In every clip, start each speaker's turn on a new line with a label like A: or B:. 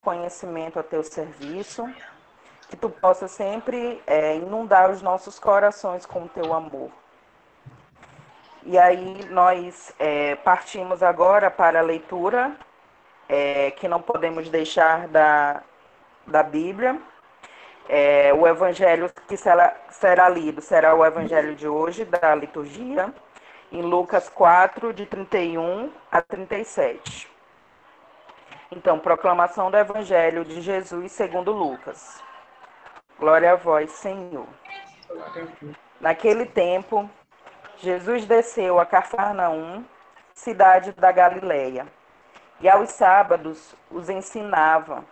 A: conhecimento a teu serviço, que tu possa sempre inundar os nossos corações com o teu amor. E aí nós partimos agora para a leitura, que não podemos deixar da Bíblia. O evangelho que será lido será o evangelho de hoje, da liturgia, em Lucas 4, de 31 a 37. Então, proclamação do evangelho de Jesus segundo Lucas. Glória a vós, Senhor. Naquele tempo, Jesus desceu a Cafarnaum, cidade da Galileia, e aos sábados os ensinava,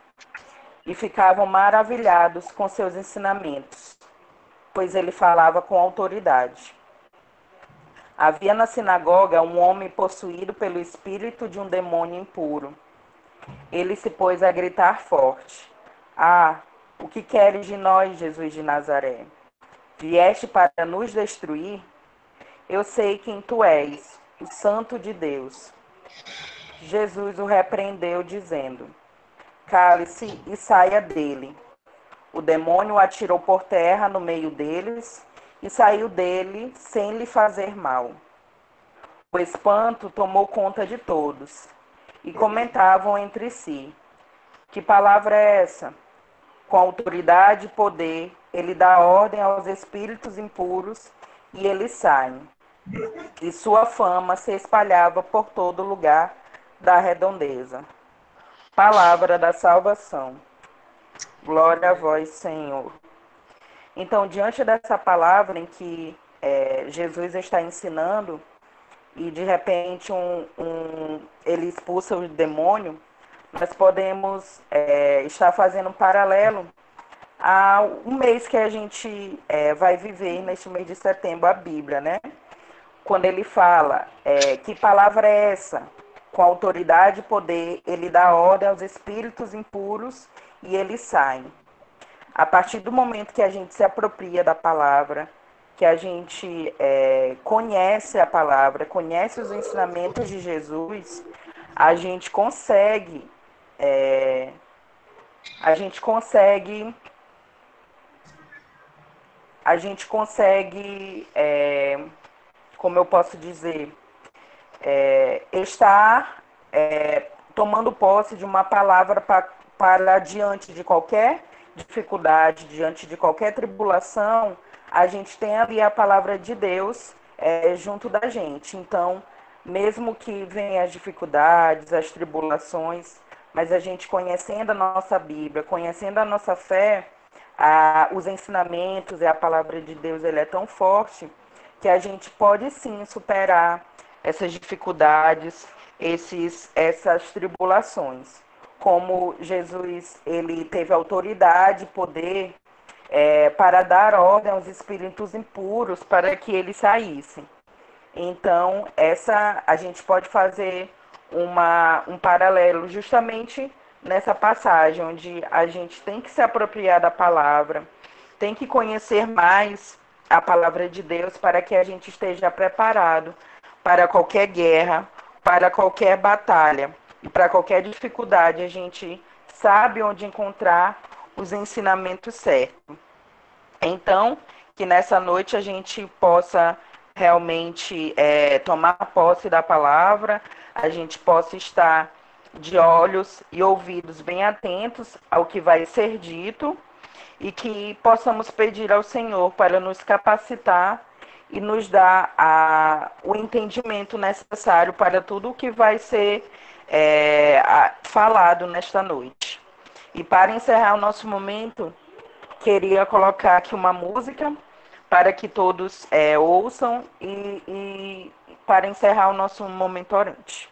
A: e ficavam maravilhados com seus ensinamentos, pois ele falava com autoridade. Havia na sinagoga um homem possuído pelo espírito de um demônio impuro. Ele se pôs a gritar forte: Ah, o que queres de nós, Jesus de Nazaré? Vieste para nos destruir? Eu sei quem tu és, o Santo de Deus. Jesus o repreendeu, dizendo: Cale-se e saia dele. O demônio o atirou por terra no meio deles e saiu dele sem lhe fazer mal. O espanto tomou conta de todos e comentavam entre si: Que palavra é essa? Com autoridade e poder, ele dá ordem aos espíritos impuros e eles saem. E sua fama se espalhava por todo lugar da redondeza. Palavra da salvação. Glória a vós, Senhor. Então, diante dessa palavra em que Jesus está ensinando, e de repente ele expulsa o demônio, nós podemos estar fazendo um paralelo a um mês que a gente vai viver neste mês de setembro, a Bíblia, né? Quando ele fala, que palavra é essa? Com autoridade e poder, ele dá ordem aos espíritos impuros e eles saem. A partir do momento que a gente se apropria da palavra, que a gente conhece a palavra, conhece os ensinamentos de Jesus, a gente consegue, a gente consegue, a gente consegue, como eu posso dizer, estar tomando posse de uma palavra para diante de qualquer dificuldade, diante de qualquer tribulação, a gente tem ali a palavra de Deus junto da gente. Então, mesmo que venham as dificuldades, as tribulações, mas a gente conhecendo a nossa Bíblia, conhecendo a nossa fé, os ensinamentos e a palavra de Deus, ele é tão forte que a gente pode sim superar essas dificuldades, essas tribulações. Como Jesus ele teve autoridade, poder para dar ordem aos espíritos impuros para que eles saíssem. Então, a gente pode fazer um paralelo justamente nessa passagem, onde a gente tem que se apropriar da palavra, tem que conhecer mais a palavra de Deus para que a gente esteja preparado para qualquer guerra, para qualquer batalha e para qualquer dificuldade. A gente sabe onde encontrar os ensinamentos certos. Então, que nessa noite a gente possa realmente tomar posse da palavra, a gente possa estar de olhos e ouvidos bem atentos ao que vai ser dito e que possamos pedir ao Senhor para nos capacitar e nos dar o entendimento necessário para tudo o que vai ser falado nesta noite. E para encerrar o nosso momento, queria colocar aqui uma música para que todos ouçam e para encerrar o nosso momento orante.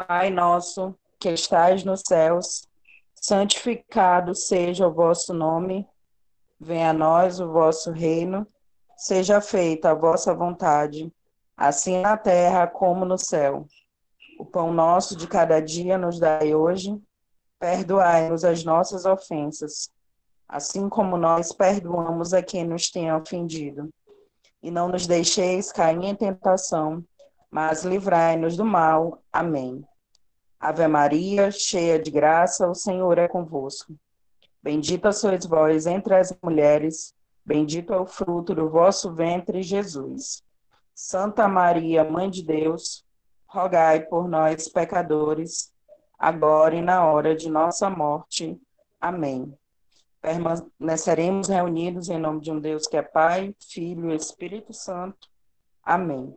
A: Pai nosso, que estais nos céus, santificado seja o vosso nome, venha a nós o vosso reino, seja feita a vossa vontade, assim na terra como no céu. O pão nosso de cada dia nos dai hoje, perdoai-nos as nossas ofensas, assim como nós perdoamos a quem nos tem ofendido. E não nos deixeis cair em tentação, mas livrai-nos do mal. Amém. Ave Maria, cheia de graça, o Senhor é convosco. Bendita sois vós entre as mulheres, bendito é o fruto do vosso ventre, Jesus. Santa Maria, Mãe de Deus, rogai por nós, pecadores, agora e na hora de nossa morte. Amém. Permaneceremos reunidos em nome de um Deus que é Pai, Filho e Espírito Santo. Amém.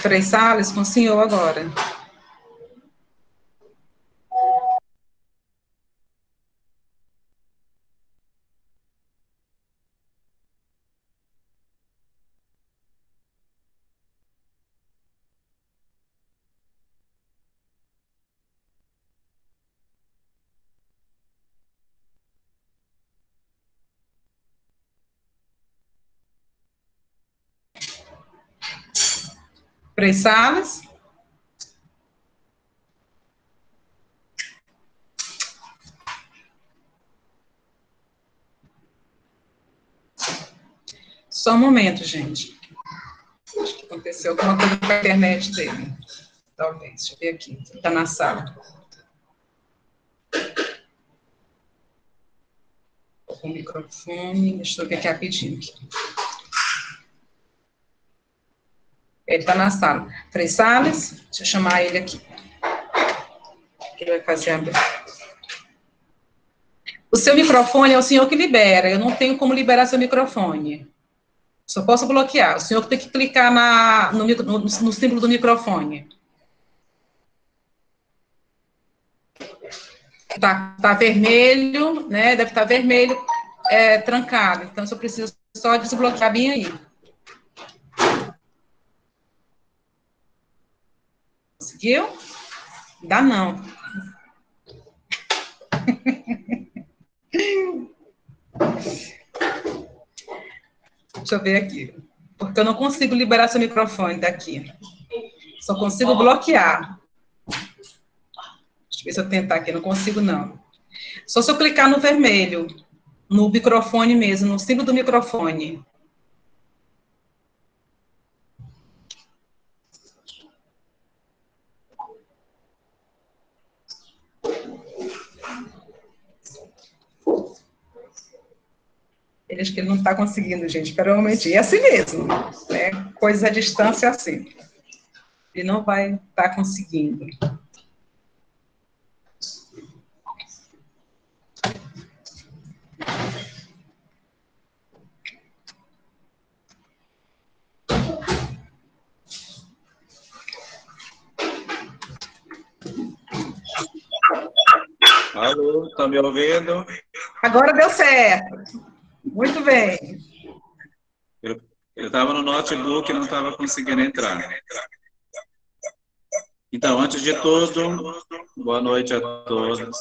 B: Frei Salles, com o senhor agora. Frei Salles? Só um momento, gente. Acho que aconteceu alguma coisa com a internet dele. Talvez. Deixa eu ver aqui. Está na sala. Com o microfone. Deixa eu ver aqui rapidinho. Ele está na sala. Frei Salles, deixa eu chamar ele aqui. Ele vai fazer a... O seu microfone é o senhor que libera. Eu não tenho como liberar seu microfone. Só posso bloquear. O senhor tem que clicar no símbolo do microfone. Tá vermelho, né? Deve estar vermelho, trancado. Então, eu preciso só desbloquear bem aí. Conseguiu? Dá não. Deixa eu ver aqui. Porque eu não consigo liberar seu microfone daqui. Só consigo bloquear. Deixa eu ver se eu tentar aqui. Não consigo, não. Só se eu clicar no vermelho. No microfone mesmo, no símbolo do microfone. Ele acha que ele não está conseguindo, gente. Provavelmente é assim mesmo. Né? Coisas à distância é assim. Ele não vai estar conseguindo.
C: Alô, tá me ouvindo?
B: Agora deu certo. Muito bem.
C: Eu estava no notebook e não estava conseguindo entrar. Então, antes de tudo, boa noite a todos.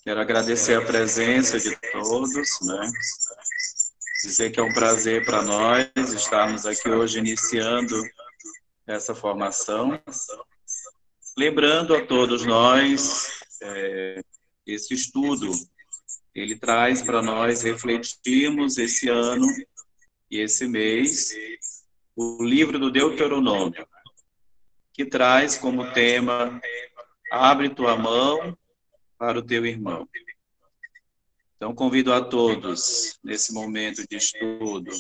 C: Quero agradecer a presença de todos, né? Dizer que é um prazer para nós estarmos aqui hoje iniciando essa formação. Lembrando a todos nós, esse estudo, ele traz para nós refletirmos esse ano e esse mês o livro do Deuteronômio, que traz como tema Abre tua mão para o teu irmão. Então, convido a todos, nesse momento de estudo,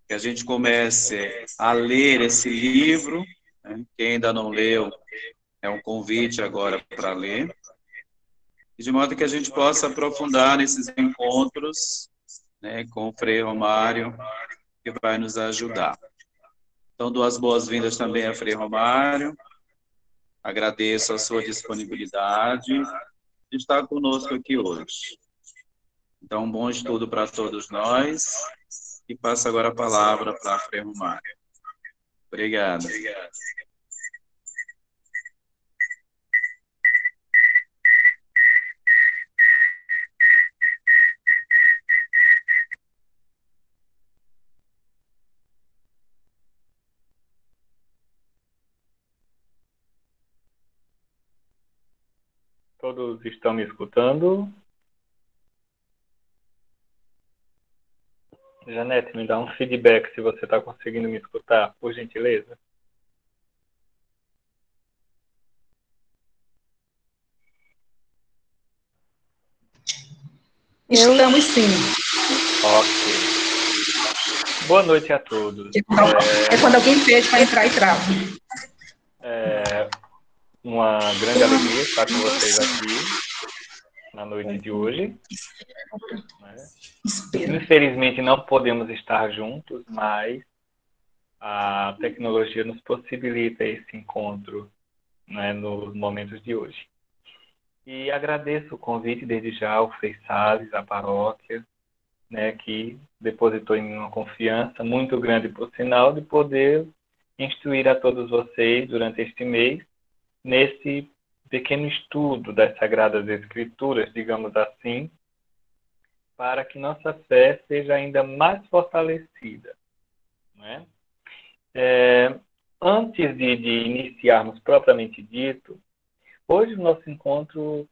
C: que a gente comece a ler esse livro, né? Quem ainda não leu, é um convite agora para ler, de modo que a gente possa aprofundar nesses encontros, né, com o Frei Romário, que vai nos ajudar. Então, dou as boas-vindas também a Frei Romário, agradeço a sua disponibilidade de estar conosco aqui hoje. Então, um bom estudo para todos nós, e passo agora a palavra para a Frei Romário. Obrigado.
D: Todos estão me escutando? Janete, me dá um feedback se você está conseguindo me escutar, por gentileza.
B: Estamos sim.
D: Ok. Boa noite a todos.
B: É quando alguém pede para entrar e trava.
D: É uma grande alegria estar com vocês aqui na noite de hoje, né? Infelizmente não podemos estar juntos, mas a tecnologia nos possibilita esse encontro, né, nos momentos de hoje. E agradeço o convite desde já ao Frei Salles, à paróquia, né, que depositou em mim uma confiança muito grande, por sinal, de poder instruir a todos vocês durante este mês, nesse pequeno estudo das Sagradas Escrituras, digamos assim, para que nossa fé seja ainda mais fortalecida, né? Antes de iniciarmos propriamente dito, hoje o nosso encontro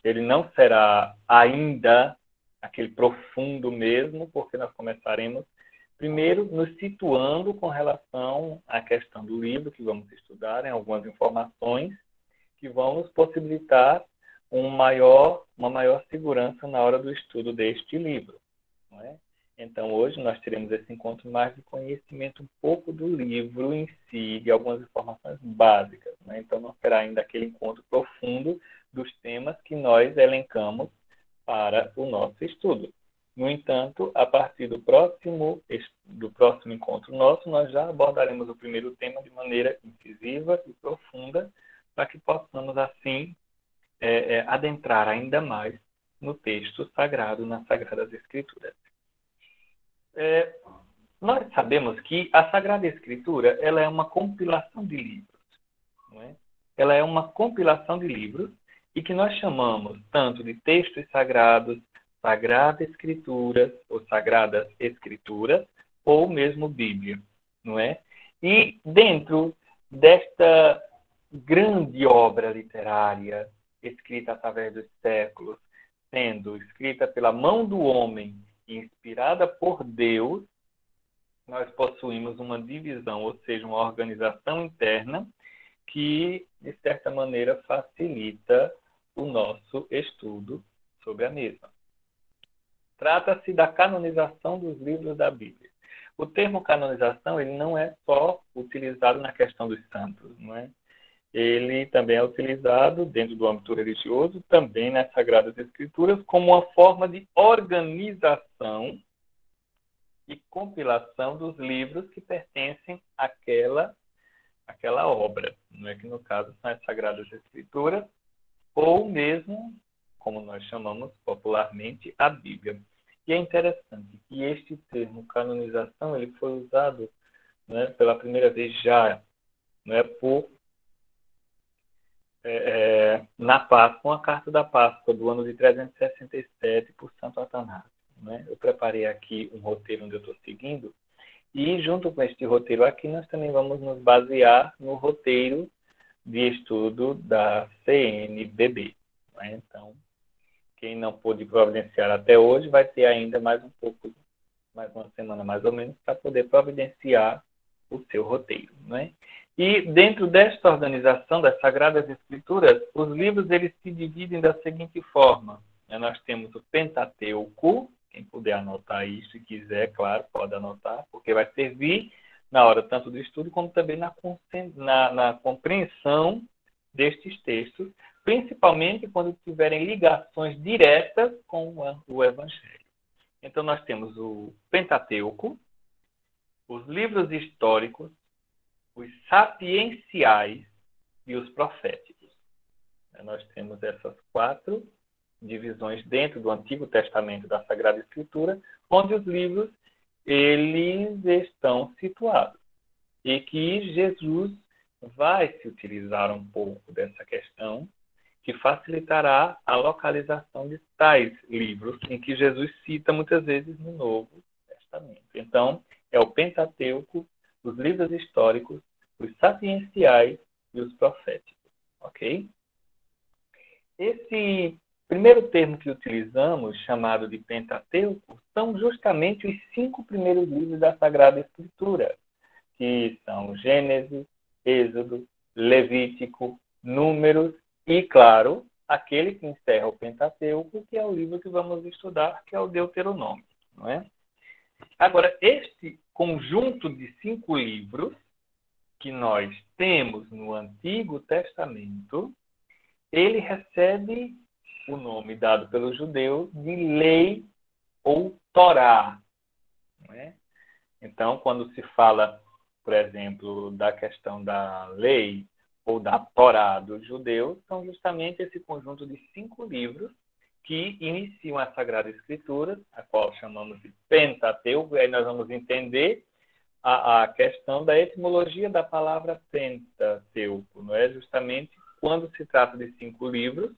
D: ele não será ainda aquele profundo mesmo, porque nós começaremos primeiro nos situando com relação à questão do livro que vamos estudar, em algumas informações que vão nos possibilitar uma maior segurança na hora do estudo deste livro, não é? Então, hoje nós teremos esse encontro mais de conhecimento um pouco do livro em si, de algumas informações básicas, né? Então, não será ainda aquele encontro profundo dos temas que nós elencamos para o nosso estudo. No entanto, a partir do próximo encontro nosso, nós já abordaremos o primeiro tema de maneira incisiva e profunda, para que possamos, assim, adentrar ainda mais no texto sagrado, nas Sagradas Escrituras. Nós sabemos que a Sagrada Escritura ela é uma compilação de livros, não é? Ela é uma compilação de livros e que nós chamamos tanto de textos sagrados, Sagradas Escrituras ou Sagradas Escrituras, ou mesmo Bíblia, não é? E dentro desta grande obra literária, escrita através dos séculos, sendo escrita pela mão do homem e inspirada por Deus, nós possuímos uma divisão, ou seja, uma organização interna que, de certa maneira, facilita o nosso estudo sobre a mesma. Trata-se da canonização dos livros da Bíblia. O termo canonização ele não é só utilizado na questão dos santos, não é? Ele também é utilizado dentro do âmbito religioso, também nas Sagradas Escrituras, como uma forma de organização e compilação dos livros que pertencem àquela obra, não é que no caso são as Sagradas Escrituras, ou mesmo, como nós chamamos popularmente, a Bíblia. E é interessante que este termo canonização ele foi usado, né, pela primeira vez já, né, na Páscoa, com a Carta da Páscoa do ano de 367 por Santo Atanásio. Né? Eu preparei aqui um roteiro onde eu estou seguindo, e junto com este roteiro aqui, nós também vamos nos basear no roteiro de estudo da CNBB. Né? Então, quem não pôde providenciar até hoje vai ter ainda mais um pouco, mais uma semana mais ou menos, para poder providenciar o seu roteiro. Né? E dentro desta organização das Sagradas Escrituras, os livros eles se dividem da seguinte forma. Nós temos o Pentateuco, quem puder anotar isso e quiser, claro, pode anotar, porque vai servir na hora tanto do estudo como também na compreensão destes textos, principalmente quando tiverem ligações diretas com o Evangelho. Então, nós temos o Pentateuco, os livros históricos, os sapienciais e os proféticos. Nós temos essas 4 divisões dentro do Antigo Testamento da Sagrada Escritura, onde os livros eles estão situados. E que Jesus vai se utilizar um pouco dessa questão, que facilitará a localização de tais livros, em que Jesus cita muitas vezes no Novo Testamento. Então, é o Pentateuco, os livros históricos, os sapienciais e os proféticos. Ok? Esse primeiro termo que utilizamos, chamado de Pentateuco, são justamente os 5 primeiros livros da Sagrada Escritura, que são Gênesis, Êxodo, Levítico, Números e, claro, aquele que encerra o Pentateuco, que é o livro que vamos estudar, que é o Deuteronômio. Não é? Agora, este conjunto de 5 livros que nós temos no Antigo Testamento, ele recebe o nome dado pelos judeus de lei ou Torá. Não é? Então, quando se fala, por exemplo, da questão da lei ou da Torá dos judeus, são justamente esse conjunto de 5 livros que iniciam a Sagrada Escritura, a qual chamamos de Pentateuco, e aí nós vamos entender a questão da etimologia da palavra Pentateuco, não é? Justamente quando se trata de 5 livros,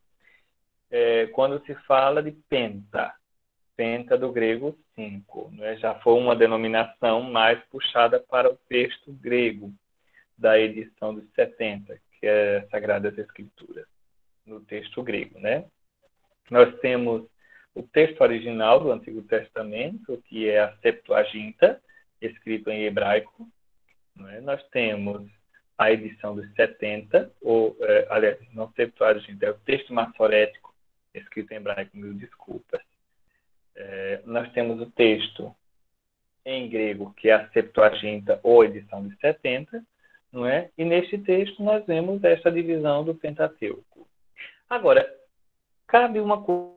D: quando se fala de penta do grego 5, né? Já foi uma denominação mais puxada para o texto grego da edição dos 70, que é Sagradas Escrituras, no texto grego, né? Nós temos o texto original do Antigo Testamento, que é a Septuaginta, escrito em hebraico. Né? Nós temos a edição dos 70, aliás, não Septuaginta, é o texto maçorético, escrito em hebraico, mil desculpas. Nós temos o texto em grego, que é a Septuaginta ou edição dos 70, não é? E neste texto nós vemos essa divisão do Pentateuco. Agora, cabe uma coisa.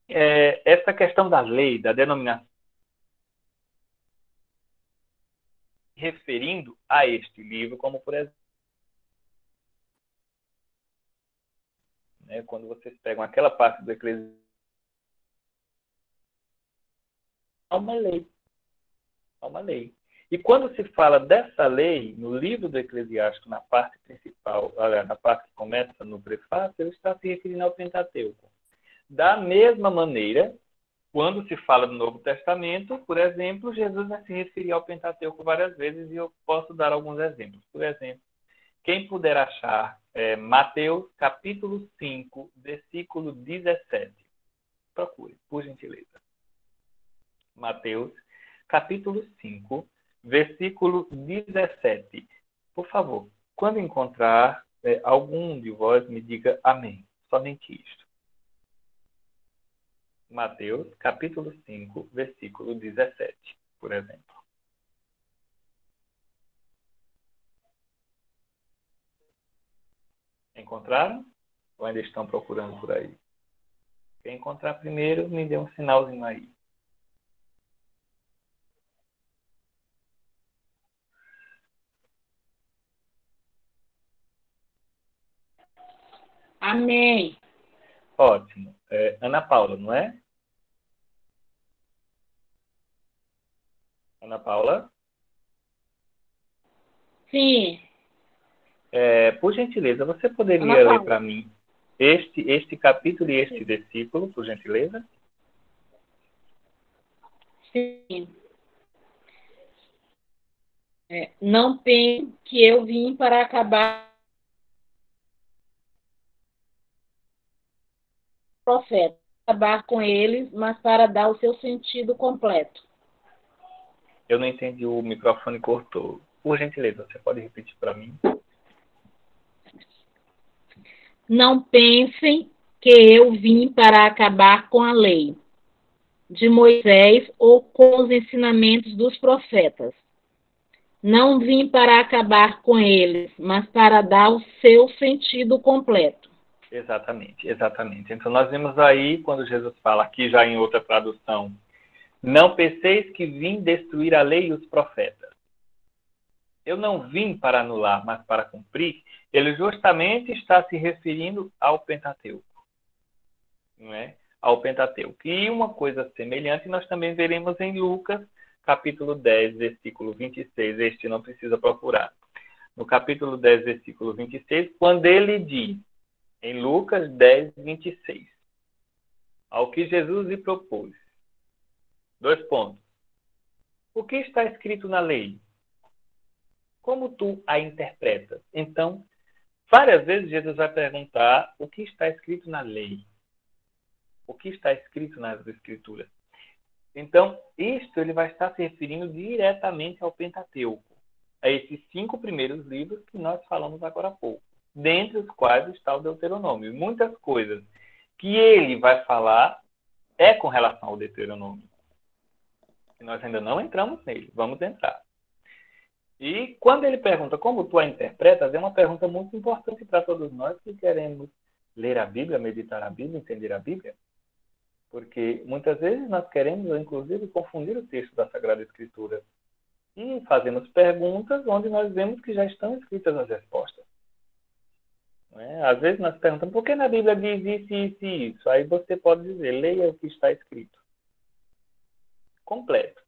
D: Essa questão da lei, da denominação, referindo a este livro, como por exemplo, né, quando vocês pegam aquela parte do Eclesiastes, há uma lei. Há uma lei. E quando se fala dessa lei, no livro do Eclesiástico, na parte principal, na parte que começa no prefácio, ele está se referindo ao Pentateuco. Da mesma maneira, quando se fala do Novo Testamento, por exemplo, Jesus vai se referir ao Pentateuco várias vezes e eu posso dar alguns exemplos. Por exemplo, quem puder achar Mateus capítulo 5, versículo 17. Procure, por gentileza. Mateus capítulo 5, versículo 17. Por favor, quando encontrar, algum de vós me diga amém. Somente isto. Mateus, capítulo 5, versículo 17, por exemplo. Encontraram? Ou ainda estão procurando por aí? Quem encontrar primeiro, me dê um sinalzinho aí.
E: Amém.
D: Ótimo. Ana Paula, não é? Ana Paula?
E: Sim.
D: Por gentileza, você poderia
E: Ana Paula.
D: ler para mim este capítulo e este versículo, por gentileza?
E: Sim. Não pense que eu vim para acabar com o profeta, acabar com eles, mas para dar o seu sentido completo.
D: Eu não entendi, o microfone cortou. Por gentileza, você pode repetir para mim?
E: Não pensem que eu vim para acabar com a lei de Moisés ou com os ensinamentos dos profetas. Não vim para acabar com eles, mas para dar o seu sentido completo.
D: Exatamente, exatamente. Então, nós vemos aí, quando Jesus fala aqui já em outra tradução, não penseis que vim destruir a lei e os profetas. Eu não vim para anular, mas para cumprir. Ele justamente está se referindo ao Pentateuco. Não é? Ao Pentateuco. E uma coisa semelhante nós também veremos em Lucas, capítulo 10, versículo 26. Este não precisa procurar. No capítulo 10, versículo 26, quando ele diz, em Lucas 10, 26, ao que Jesus lhe propôs. 2 pontos. O que está escrito na lei? Como tu a interpretas? Então, várias vezes Jesus vai perguntar o que está escrito na lei. O que está escrito nas Escrituras. Então, isto ele vai estar se referindo diretamente ao Pentateuco, a esses 5 primeiros livros que nós falamos agora há pouco, dentre os quais está o Deuteronômio. Muitas coisas que ele vai falar com relação ao Deuteronômio. E nós ainda não entramos nele, vamos entrar. E quando ele pergunta como tu a interpretas, é uma pergunta muito importante para todos nós que queremos ler a Bíblia, meditar a Bíblia, entender a Bíblia. Porque muitas vezes nós queremos, inclusive, confundir o texto da Sagrada Escritura. E fazemos perguntas onde nós vemos que já estão escritas as respostas. Não é? Às vezes nós perguntamos, por que na Bíblia diz isso, isso e isso? Aí você pode dizer, leia o que está escrito. Completo.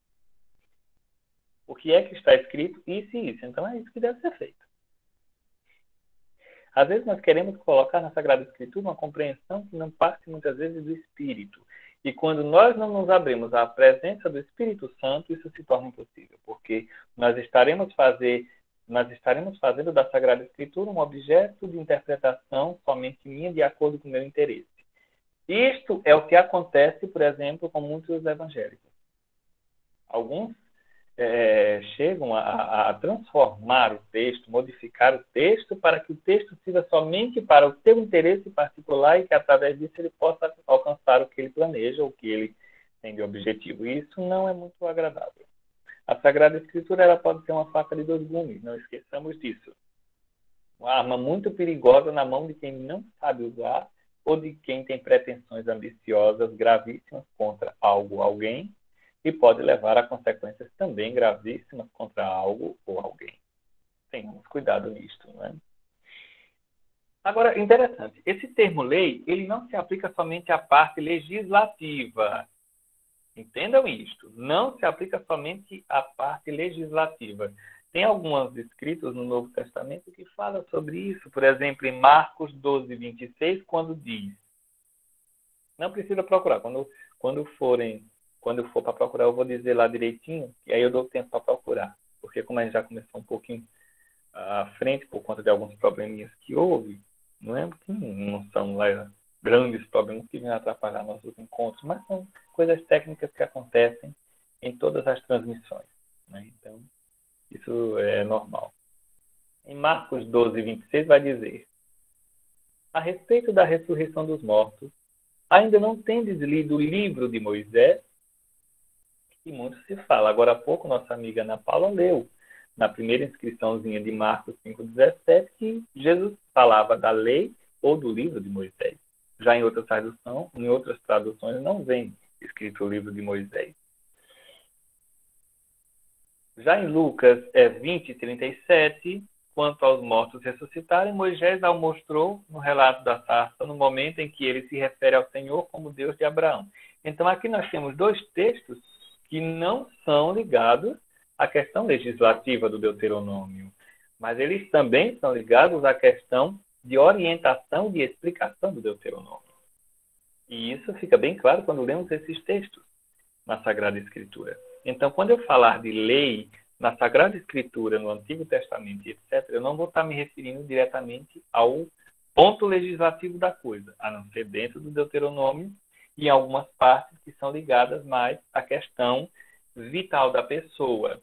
D: O que é que está escrito, isso e isso. Então é isso que deve ser feito. Às vezes nós queremos colocar na Sagrada Escritura uma compreensão que não parte muitas vezes do Espírito. E quando nós não nos abrimos à presença do Espírito Santo, isso se torna impossível. Porque nós estaremos fazendo da Sagrada Escritura um objeto de interpretação somente minha, de acordo com o meu interesse. Isto é o que acontece, por exemplo, com muitos evangélicos. Alguns chegam a transformar o texto, modificar o texto para que o texto sirva somente para o seu interesse particular e que através disso ele possa alcançar o que ele planeja, o que ele tem de objetivo. E isso não é muito agradável. A Sagrada Escritura ela pode ser uma faca de 2 gumes, não esqueçamos disso. Uma arma muito perigosa na mão de quem não sabe usar ou de quem tem pretensões ambiciosas gravíssimas contra algo ou alguém, e pode levar a consequências também gravíssimas contra algo ou alguém. Tenhamos cuidado nisto, não é? Agora, interessante, esse termo lei, ele não se aplica somente à parte legislativa. Entendam isto, não se aplica somente à parte legislativa. Tem alguns escritos no Novo Testamento que falam sobre isso. Por exemplo, em Marcos 12, 26, quando diz, não precisa procurar, quando eu for para procurar, eu vou dizer lá direitinho, e aí eu dou tempo para procurar. Porque como a gente já começou um pouquinho à frente, por conta de alguns probleminhas que houve, não é que não são lá grandes problemas que vêm atrapalhar nossos encontros, mas são coisas técnicas que acontecem em todas as transmissões. Né? Então, isso é normal. Em Marcos 12, 26, vai dizer, a respeito da ressurreição dos mortos, ainda não tendes lido o livro de Moisés? E muito se fala. Agora há pouco, nossa amiga Ana Paula leu, na primeira inscriçãozinha de Marcos 5,17, que Jesus falava da lei ou do livro de Moisés. Já em outras traduções, não vem escrito o livro de Moisés. Já em Lucas 20, 37, quanto aos mortos ressuscitarem, Moisés ao mostrou no relato da sarça, no momento em que ele se refere ao Senhor como Deus de Abraão. Então, aqui nós temos dois textos que não são ligados à questão legislativa do Deuteronômio, mas eles também são ligados à questão de orientação e explicação do Deuteronômio. E isso fica bem claro quando lemos esses textos na Sagrada Escritura. Então, quando eu falar de lei na Sagrada Escritura, no Antigo Testamento, etc., eu não vou estar me referindo diretamente ao ponto legislativo da coisa, a não ser dentro do Deuteronômio e em algumas partes que são ligadas mais à questão vital da pessoa.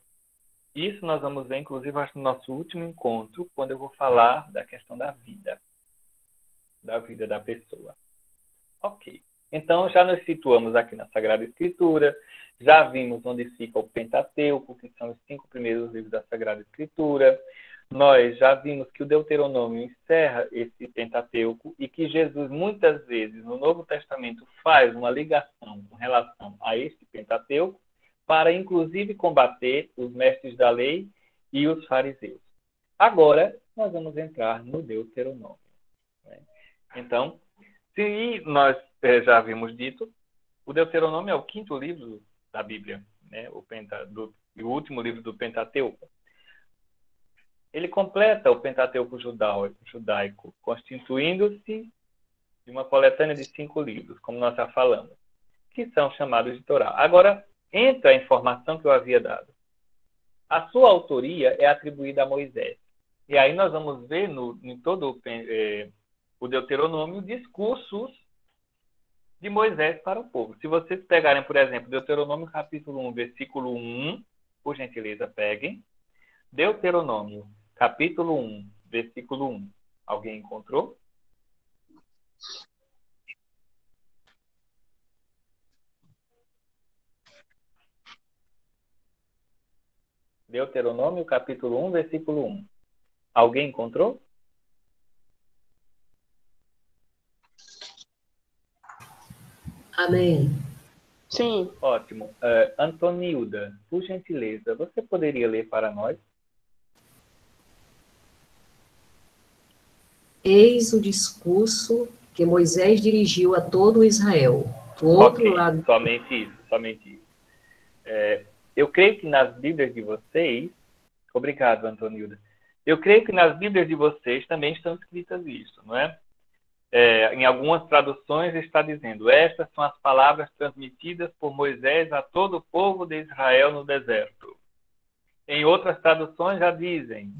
D: Isso nós vamos ver, inclusive, acho, no nosso último encontro, quando eu vou falar da questão da vida da pessoa. Ok. Então, já nos situamos aqui na Sagrada Escritura, já vimos onde fica o Pentateuco, que são os 5 primeiros livros da Sagrada Escritura. Nós já vimos que o Deuteronômio encerra esse Pentateuco e que Jesus, muitas vezes, no Novo Testamento, faz uma ligação com relação a este Pentateuco para, inclusive, combater os mestres da lei e os fariseus. Agora, nós vamos entrar no Deuteronômio. Então, se nós já havíamos dito, o Deuteronômio é o 5º livro da Bíblia, né? O último livro do Pentateuco. Ele completa o Pentateuco judaico, constituindo-se de uma coletânea de 5 livros, como nós já falamos, que são chamados de Torá. Agora, entra a informação que eu havia dado. A sua autoria é atribuída a Moisés. E aí nós vamos ver em todo o Deuteronômio discursos de Moisés para o povo. Se vocês pegarem, por exemplo, Deuteronômio capítulo 1, versículo 1, por gentileza, peguem. Deuteronômio capítulo 1, versículo 1. Alguém encontrou? Deuteronômio capítulo 1, versículo 1. Alguém encontrou?
F: Amém.
G: Sim.
D: Ótimo. Antonilda, por gentileza, você poderia ler para nós?
F: Eis o discurso que Moisés dirigiu a todo Israel. Do outro lado...
D: Somente isso. Eu creio que nas Bíblias de vocês... Obrigado, Antonilda. Eu creio que nas Bíblias de vocês também estão escritas isso, não é? Em algumas traduções está dizendo: estas são as palavras transmitidas por Moisés a todo o povo de Israel no deserto. Em outras traduções já dizem: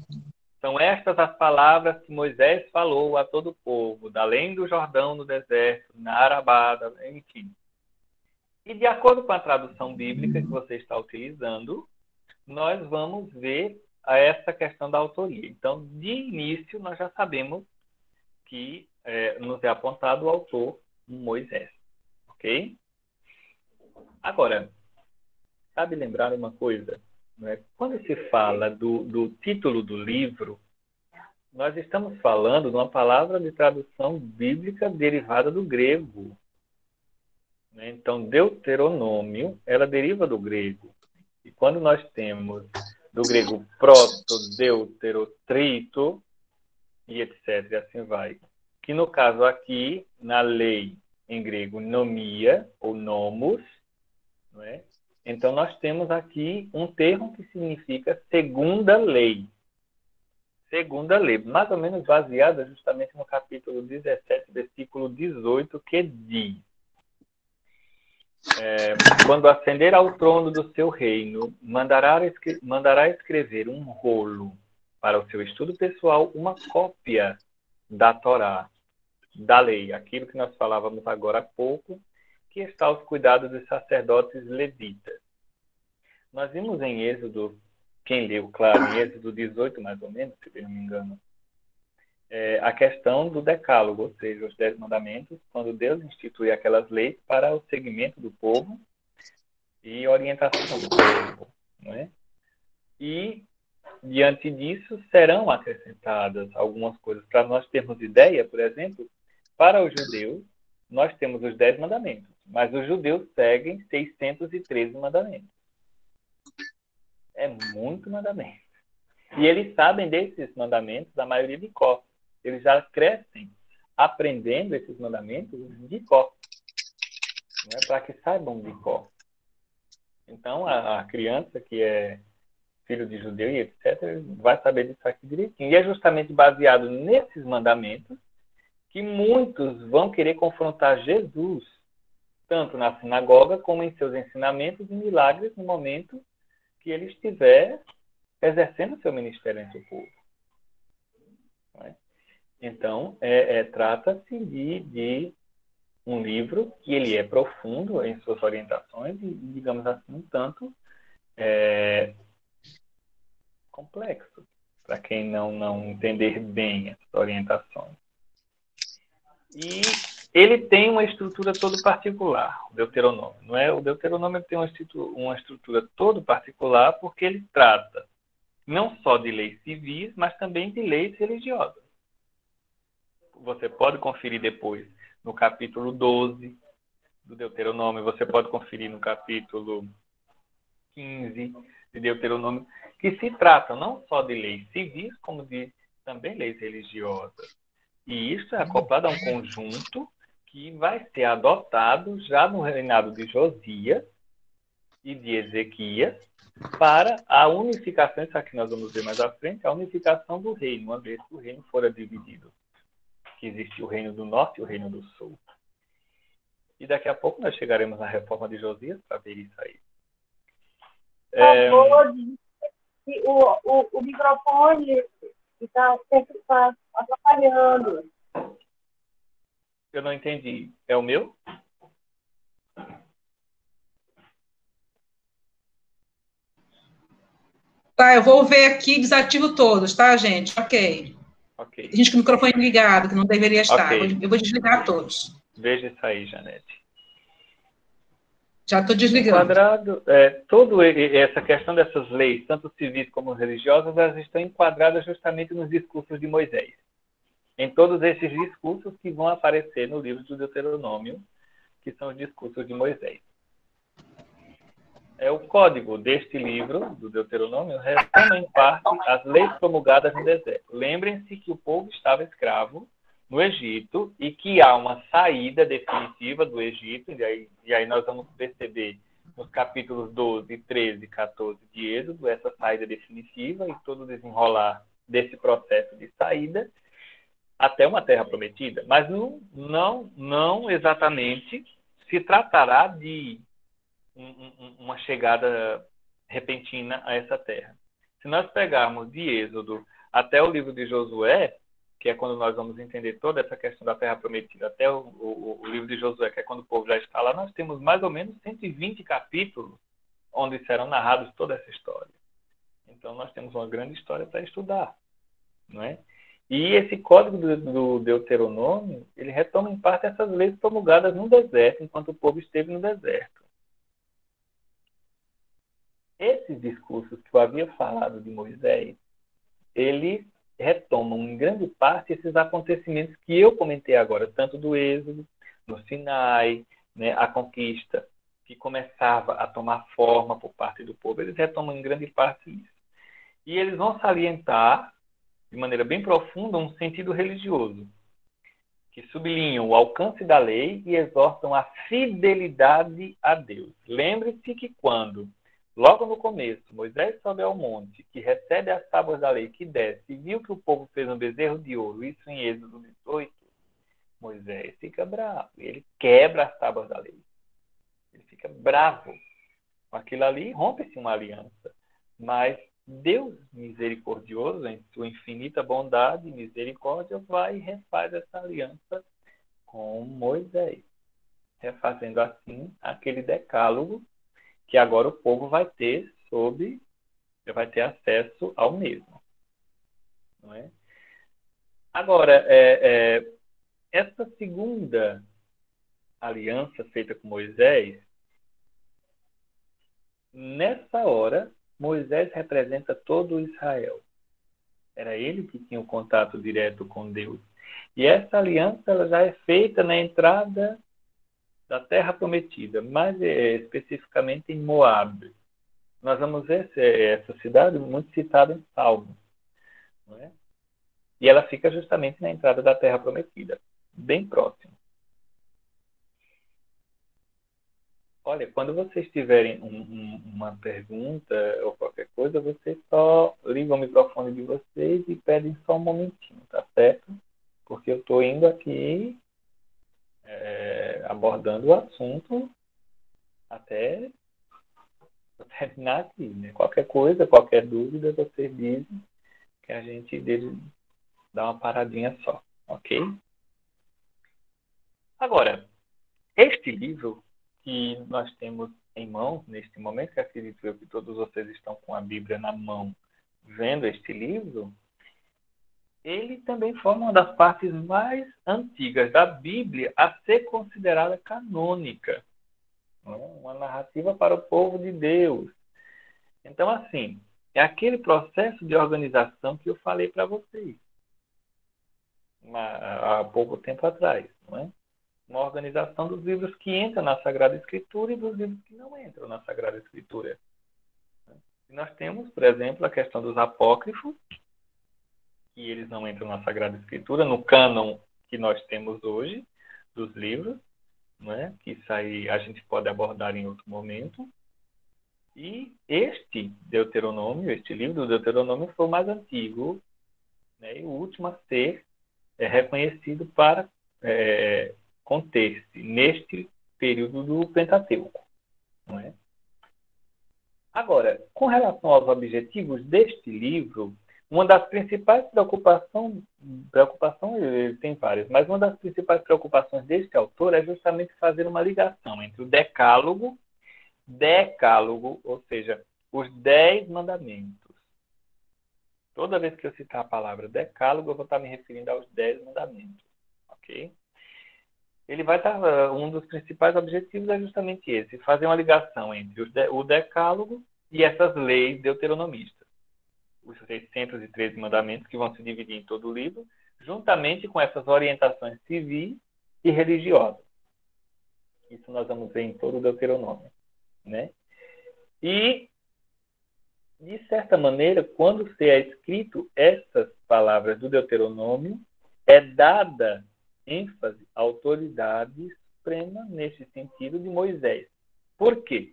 D: são estas as palavras que Moisés falou a todo o povo, da além do Jordão no deserto, na Arabada, enfim. E de acordo com a tradução bíblica que você está utilizando, nós vamos ver essa questão da autoria. Então, de início, nós já sabemos que nos é apontado o autor Moisés. Ok? Agora, sabe lembrar uma coisa? Né? Quando se fala do título do livro, nós estamos falando de uma palavra de tradução bíblica derivada do grego. Né? Então, Deuteronômio, ela deriva do grego. E quando nós temos do grego proto, deutero, trito, e etc., e assim vai, que no caso aqui, na lei em grego, nomia, ou nomos, não é? Então nós temos aqui um termo que significa segunda lei. Segunda lei, mais ou menos baseada justamente no capítulo 17, versículo 18, que diz: quando ascender ao trono do seu reino, mandará escrever um rolo para o seu estudo pessoal, uma cópia da Torá, da lei, aquilo que nós falávamos agora há pouco, que está aos cuidados dos sacerdotes levitas. Nós vimos em Êxodo, quem leu, claro, em Êxodo 18, mais ou menos, se eu não me engano, a questão do decálogo, ou seja, os 10 mandamentos, quando Deus institui aquelas leis para o segmento do povo e orientação do povo, não é? E, diante disso, serão acrescentadas algumas coisas. Para nós termos ideia, por exemplo, para os judeus, nós temos os 10 mandamentos, mas os judeus seguem 613 mandamentos. É muito mandamento. E eles sabem desses mandamentos, a maioria de cor. Eles já crescem aprendendo esses mandamentos de cor, né, para que saibam de cor. Então, a criança que é filho de judeu e etc., vai saber disso aqui direitinho. E é justamente baseado nesses mandamentos que muitos vão querer confrontar Jesus, tanto na sinagoga como em seus ensinamentos e milagres no momento que ele estiver exercendo seu ministério entre o povo. Né? Então, trata-se de um livro que ele é profundo em suas orientações e, digamos assim, um tanto complexo, para quem não entender bem essas orientações. E ele tem uma estrutura todo particular, o Deuteronômio. Não é? O Deuteronômio tem uma estrutura todo particular porque ele trata não só de leis civis, mas também de leis religiosas. Você pode conferir depois no capítulo 12 do Deuteronômio, você pode conferir no capítulo 15 de Deuteronômio, que se tratam não só de leis civis, como de também leis religiosas. E isso é acoplado a um conjunto que vai ser adotado já no reinado de Josias e de Ezequias para a unificação, isso aqui nós vamos ver mais à frente, a unificação do reino, uma vez que o reino fora dividido. Que existe o reino do norte e o reino do sul. E daqui a pouco nós chegaremos na reforma de Josias para ver isso aí.
G: O microfone está sempre atrapalhando.
D: Eu não entendi. É o meu?
B: Tá, eu vou ver aqui, desativo todos, tá, gente? Ok.
D: Ok.
B: A gente com o microfone ligado, que não deveria estar.
D: Ok.
B: Eu vou desligar todos.
D: Veja isso aí, Janete.
B: Já estou desligando.
D: Enquadrado, toda essa questão dessas leis, tanto civis como religiosas, elas estão enquadradas justamente nos discursos de Moisés. Em todos esses discursos que vão aparecer no livro do Deuteronômio, que são os discursos de Moisés. O código deste livro, do Deuteronômio, retoma em parte as leis promulgadas no deserto. Lembrem-se que o povo estava escravo no Egito e que há uma saída definitiva do Egito, e aí nós vamos perceber nos capítulos 12, 13 e 14 de Êxodo essa saída definitiva e todo o desenrolar desse processo de saída até uma terra prometida. Mas não exatamente se tratará de uma chegada repentina a essa terra. Se nós pegarmos de Êxodo até o livro de Josué, que é quando nós vamos entender toda essa questão da terra prometida, até o livro de Josué, que é quando o povo já está lá, nós temos mais ou menos 120 capítulos onde serão narrados toda essa história. Então, nós temos uma grande história para estudar, não é? E esse código do Deuteronômio, ele retoma em parte essas leis promulgadas no deserto, enquanto o povo esteve no deserto. Esses discursos que eu havia falado de Moisés, eles retomam em grande parte esses acontecimentos que eu comentei agora, tanto do Êxodo, no Sinai, né, a conquista que começava a tomar forma por parte do povo, eles retomam em grande parte isso. E eles vão salientar, de maneira bem profunda, um sentido religioso, que sublinham o alcance da lei e exortam a fidelidade a Deus. Lembre-se que quando, logo no começo, Moisés sobe ao monte, que recebe as tábuas da lei, que desce, e viu que o povo fez um bezerro de ouro, isso em Êxodo 18, Moisés fica bravo, ele quebra as tábuas da lei. Ele fica bravo com aquilo ali, rompe-se uma aliança. Mas Deus, misericordioso, em sua infinita bondade e misericórdia, vai e refaz essa aliança com Moisés, refazendo assim aquele decálogo que agora o povo vai ter acesso ao mesmo. Não é? Agora, essa segunda aliança feita com Moisés, nessa hora, Moisés representa todo Israel. Era ele que tinha o contato direto com Deus. E essa aliança ela já é feita na entrada da terra prometida, mais especificamente em Moab. Nós vamos ver essa cidade muito citada em Salmos. não é? E ela fica justamente na entrada da Terra Prometida, bem próximo. Olha, quando vocês tiverem uma pergunta ou qualquer coisa, vocês só ligam o microfone de vocês e pedem só um momentinho, tá certo? Porque eu estou indo aqui abordando o assunto até terminar aqui, né? Qualquer coisa, qualquer dúvida, vocês dizem que a gente deve dar uma paradinha só, ok? Agora, este livro que nós temos em mãos neste momento, que acredito eu que todos vocês estão com a Bíblia na mão vendo este livro, ele também forma uma das partes mais antigas da Bíblia a ser considerada canônica. Uma narrativa para o povo de Deus. Então, assim, é aquele processo de organização que eu falei para vocês há pouco tempo atrás, não é? Uma organização dos livros que entram na Sagrada Escritura e dos livros que não entram na Sagrada Escritura. E nós temos, por exemplo, a questão dos apócrifos, que eles não entram na Sagrada Escritura, no cânon que nós temos hoje, dos livros, né? Que isso aí a gente pode abordar em outro momento. E este Deuteronômio, este livro do Deuteronômio foi o mais antigo, né? E o último a ser reconhecido para conter-se neste período do Pentateuco, não é? Agora, com relação aos objetivos deste livro, uma das principais preocupação ele tem várias, mas uma das principais preocupações deste autor é justamente fazer uma ligação entre o decálogo, ou seja, os 10 mandamentos. Toda vez que eu citar a palavra decálogo, eu vou estar me referindo aos 10 mandamentos, ok? Ele vai estar, um dos principais objetivos é justamente esse, fazer uma ligação entre o decálogo e essas leis deuteronomistas. Os 613 mandamentos que vão se dividir em todo o livro, juntamente com essas orientações civis e religiosas. Isso nós vamos ver em todo o Deuteronômio, né? E, de certa maneira, quando se é escrito essas palavras do Deuteronômio, é dada ênfase à autoridade suprema nesse sentido de Moisés. Por quê?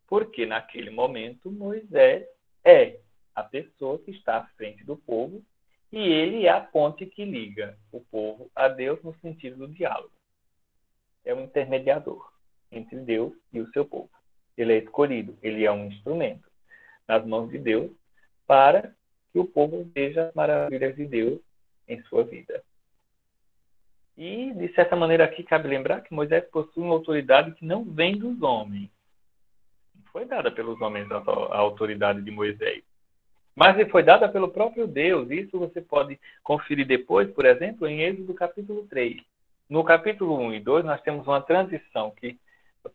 D: Porque naquele momento Moisés é a pessoa que está à frente do povo e ele é a ponte que liga o povo a Deus no sentido do diálogo. É um intermediador entre Deus e o seu povo. Ele é escolhido, ele é um instrumento nas mãos de Deus para que o povo veja as maravilhas de Deus em sua vida. E, de certa maneira, aqui cabe lembrar que Moisés possui uma autoridade que não vem dos homens. Não foi dada pelos homens a autoridade de Moisés, mas lhe foi dada pelo próprio Deus. Isso você pode conferir depois, por exemplo, em Êxodo capítulo 3. No capítulo 1 e 2, nós temos uma transição que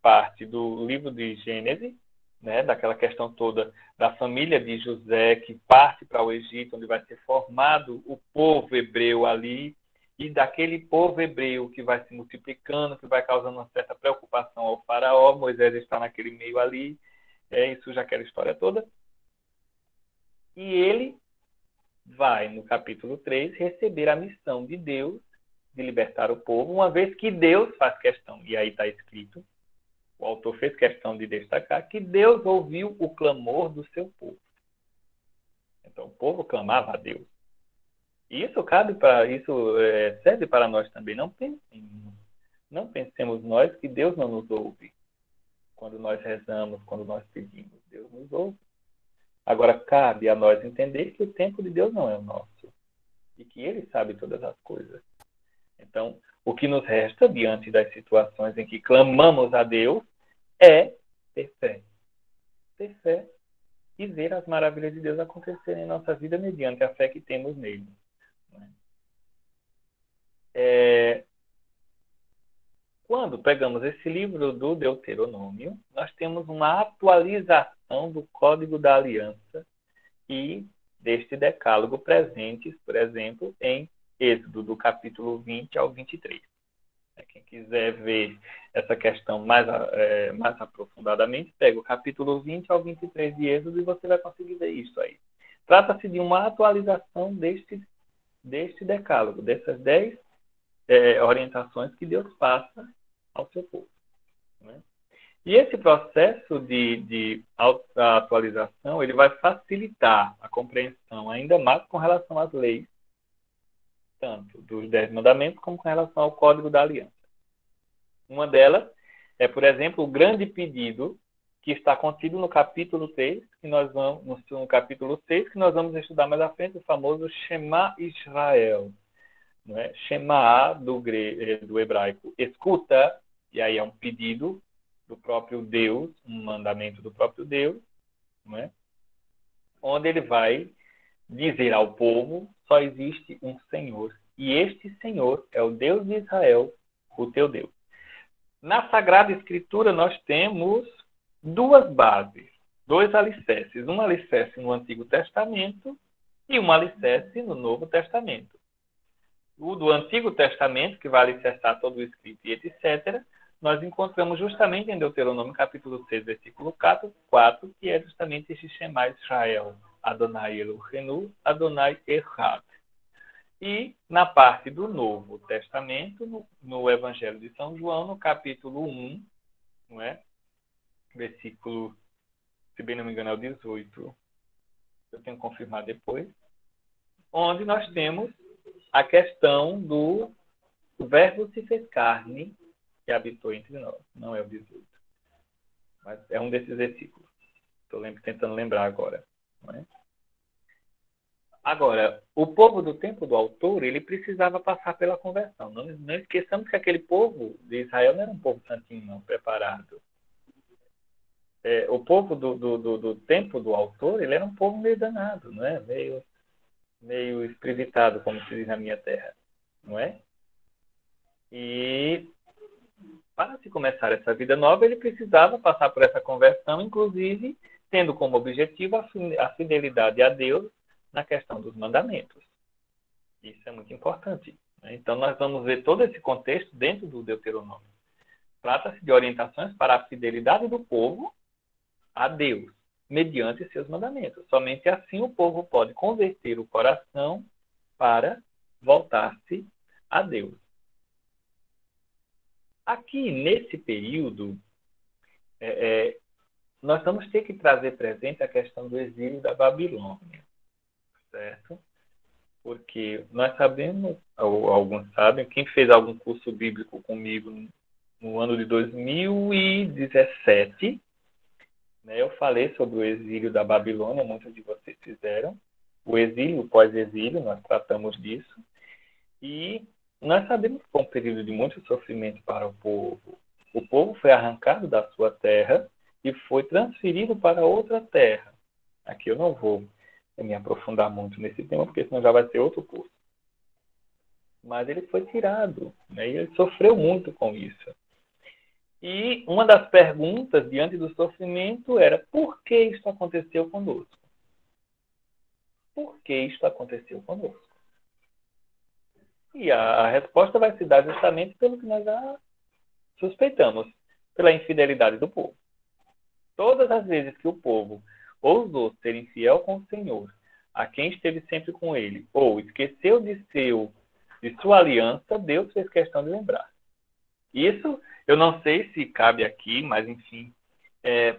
D: parte do livro de Gênesis, né, daquela questão toda da família de José, que parte para o Egito, onde vai ser formado o povo hebreu ali, e daquele povo hebreu que vai se multiplicando, que vai causando uma certa preocupação ao faraó. Moisés está naquele meio ali, isso já aquela história toda. E ele vai, no capítulo 3, receber a missão de Deus de libertar o povo, uma vez que Deus faz questão, e aí está escrito, o autor fez questão de destacar, que Deus ouviu o clamor do seu povo. Então, o povo clamava a Deus. E isso serve para nós também. Não pensemos nós que Deus não nos ouve. Quando nós rezamos, quando nós pedimos, Deus nos ouve. Agora, cabe a nós entender que o tempo de Deus não é o nosso. E que Ele sabe todas as coisas. Então, o que nos resta, diante das situações em que clamamos a Deus, é ter fé. Ter fé e ver as maravilhas de Deus acontecerem em nossa vida mediante a fé que temos nele. Quando pegamos esse livro do Deuteronômio, nós temos uma atualização do Código da Aliança e deste decálogo presentes, por exemplo, em Êxodo, do capítulo 20 ao 23. Quem quiser ver essa questão mais aprofundadamente, pega o capítulo 20 ao 23 de Êxodo e você vai conseguir ver isso aí. Trata-se de uma atualização deste decálogo, dessas 10 orientações que Deus passa ao seu povo. Né? E esse processo de atualização, ele vai facilitar a compreensão ainda mais com relação às leis, tanto dos 10 mandamentos como com relação ao Código da Aliança. Uma delas é, por exemplo, o grande pedido que está contido no capítulo 3, no capítulo 6, que nós vamos estudar mais à frente, o famoso Shema Israel. Não é? Shema do hebraico, escuta, e aí é um pedido do próprio Deus, um mandamento do próprio Deus, não é? Onde ele vai dizer ao povo, só existe um Senhor, e este Senhor é o Deus de Israel, o teu Deus. Na Sagrada Escritura nós temos duas bases, dois alicerces, um alicerce no Antigo Testamento e um alicerce no Novo Testamento. O do Antigo Testamento, que vai alicerçar todo o escrito e etc., nós encontramos justamente em Deuteronômio capítulo 6, versículo 4, que é justamente este Shema Israel, Adonai Eloheinu, Adonai Echad. E na parte do Novo Testamento, no Evangelho de São João, no capítulo 1, não é? Versículo, se bem não me engano, é o 18, eu tenho que confirmar depois, onde nós temos a questão do Verbo se fez carne que habitou entre nós. Não é o 18, mas é um desses versículos. Estou tentando lembrar agora. Não é? Agora, o povo do tempo do autor, ele precisava passar pela conversão. Não esqueçamos que aquele povo de Israel não era um povo santinho, não, preparado. O povo do tempo do autor, ele era um povo meio danado, não é? Meio espreguiçado, como se diz na minha terra, não é? E para se começar essa vida nova, ele precisava passar por essa conversão, inclusive tendo como objetivo a fidelidade a Deus na questão dos mandamentos. Isso é muito importante. Né? Então, nós vamos ver todo esse contexto dentro do Deuteronômio. Trata-se de orientações para a fidelidade do povo a Deus, mediante seus mandamentos. Somente assim o povo pode converter o coração para voltar-se a Deus. Aqui, nesse período, nós vamos ter que trazer presente a questão do exílio da Babilônia, certo? Porque nós sabemos, ou alguns sabem, quem fez algum curso bíblico comigo no ano de 2017, né, eu falei sobre o exílio da Babilônia, muitos de vocês fizeram. O exílio, o pós-exílio, nós tratamos disso. E nós sabemos que foi um período de muito sofrimento para o povo. O povo foi arrancado da sua terra e foi transferido para outra terra. Aqui eu não vou me aprofundar muito nesse tema, porque senão já vai ser outro curso. Mas ele foi tirado, né, e ele sofreu muito com isso. E uma das perguntas diante do sofrimento era: por que isto aconteceu conosco? Por que isto aconteceu conosco? E a resposta vai se dar justamente pelo que nós já suspeitamos, pela infidelidade do povo. Todas as vezes que o povo ousou ser infiel com o Senhor, a quem esteve sempre com ele, ou esqueceu de sua aliança, Deus fez questão de lembrar. Isso, eu não sei se cabe aqui, mas enfim,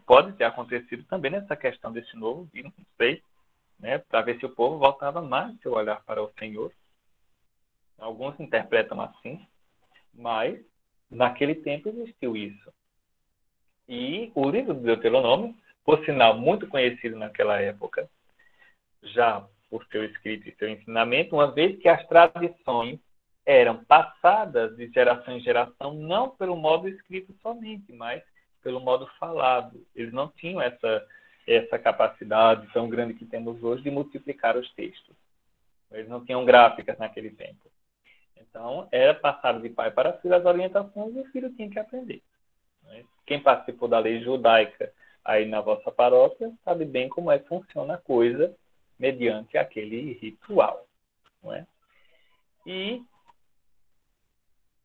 D: pode ter acontecido também nessa questão desse novo vírus, não sei, né, para ver se o povo voltava mais seu olhar para o Senhor. Alguns interpretam assim, mas naquele tempo existiu isso. E o livro do Deuteronômio, por sinal muito conhecido naquela época, já por seu escrito e seu ensinamento, uma vez que as tradições eram passadas de geração em geração, não pelo modo escrito somente, mas pelo modo falado. Eles não tinham essa capacidade tão grande que temos hoje de multiplicar os textos. Eles não tinham gráficas naquele tempo. Então, era passado de pai para filho as orientações e o filho tinha que aprender. Quem participou da lei judaica aí na vossa paróquia sabe bem como é que funciona a coisa mediante aquele ritual. Não é? E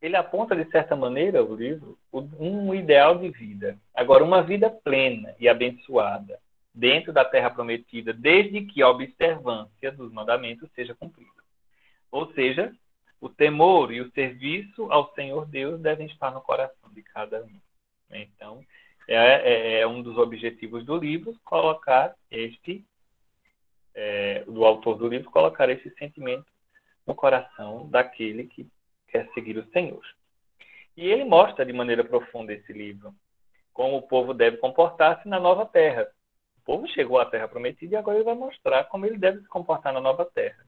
D: ele aponta, de certa maneira, o livro, um ideal de vida. Agora, uma vida plena e abençoada dentro da terra prometida, desde que a observância dos mandamentos seja cumprida. Ou seja, o temor e o serviço ao Senhor Deus devem estar no coração de cada um. Então, é um dos objetivos do livro, do autor do livro, colocar esse sentimento no coração daquele que quer seguir o Senhor. E ele mostra de maneira profunda esse livro, como o povo deve comportar-se na nova terra. O povo chegou à terra prometida e agora ele vai mostrar como ele deve se comportar na nova terra,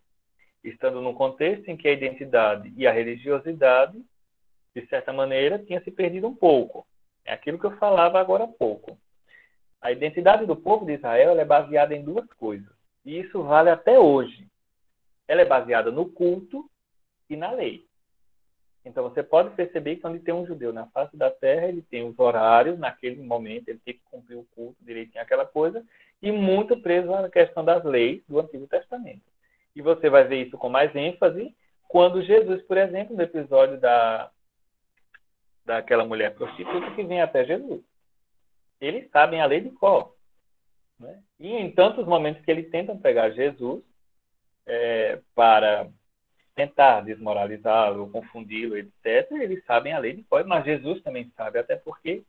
D: estando num contexto em que a identidade e a religiosidade, de certa maneira, tinha se perdido um pouco. É aquilo que eu falava agora há pouco. A identidade do povo de Israel é baseada em duas coisas, e isso vale até hoje. Ela é baseada no culto e na lei. Então, você pode perceber que onde tem um judeu na face da terra, ele tem os horários, naquele momento, ele tem que cumprir o culto direitinho, aquela coisa, e muito preso à questão das leis do Antigo Testamento. E você vai ver isso com mais ênfase quando Jesus, por exemplo, no episódio daquela mulher prostituta que vem até Jesus. Eles sabem a lei de cor. Né? E em tantos momentos que eles tentam pegar Jesus para tentar desmoralizá-lo, confundi-lo, etc., eles sabem a lei de cor, mas Jesus também sabe, até porque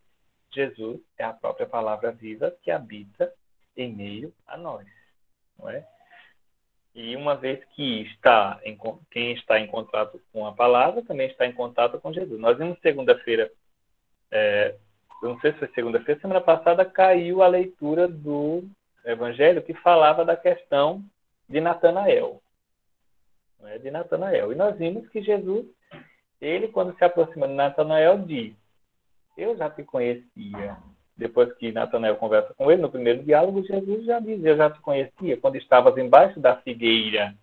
D: Jesus é a própria palavra viva que habita em meio a nós. Não é? E uma vez que quem está em contato com a palavra, também está em contato com Jesus. Nós vimos segunda-feira, eu não sei se foi segunda-feira, semana passada caiu a leitura do Evangelho que falava da questão de Natanael. De Natanael. E nós vimos que Jesus, ele quando se aproxima de Natanael, diz: eu já te conhecia. Depois que Natanael conversa com ele, no primeiro diálogo, Jesus já diz: eu já te conhecia quando estavas embaixo da figueira.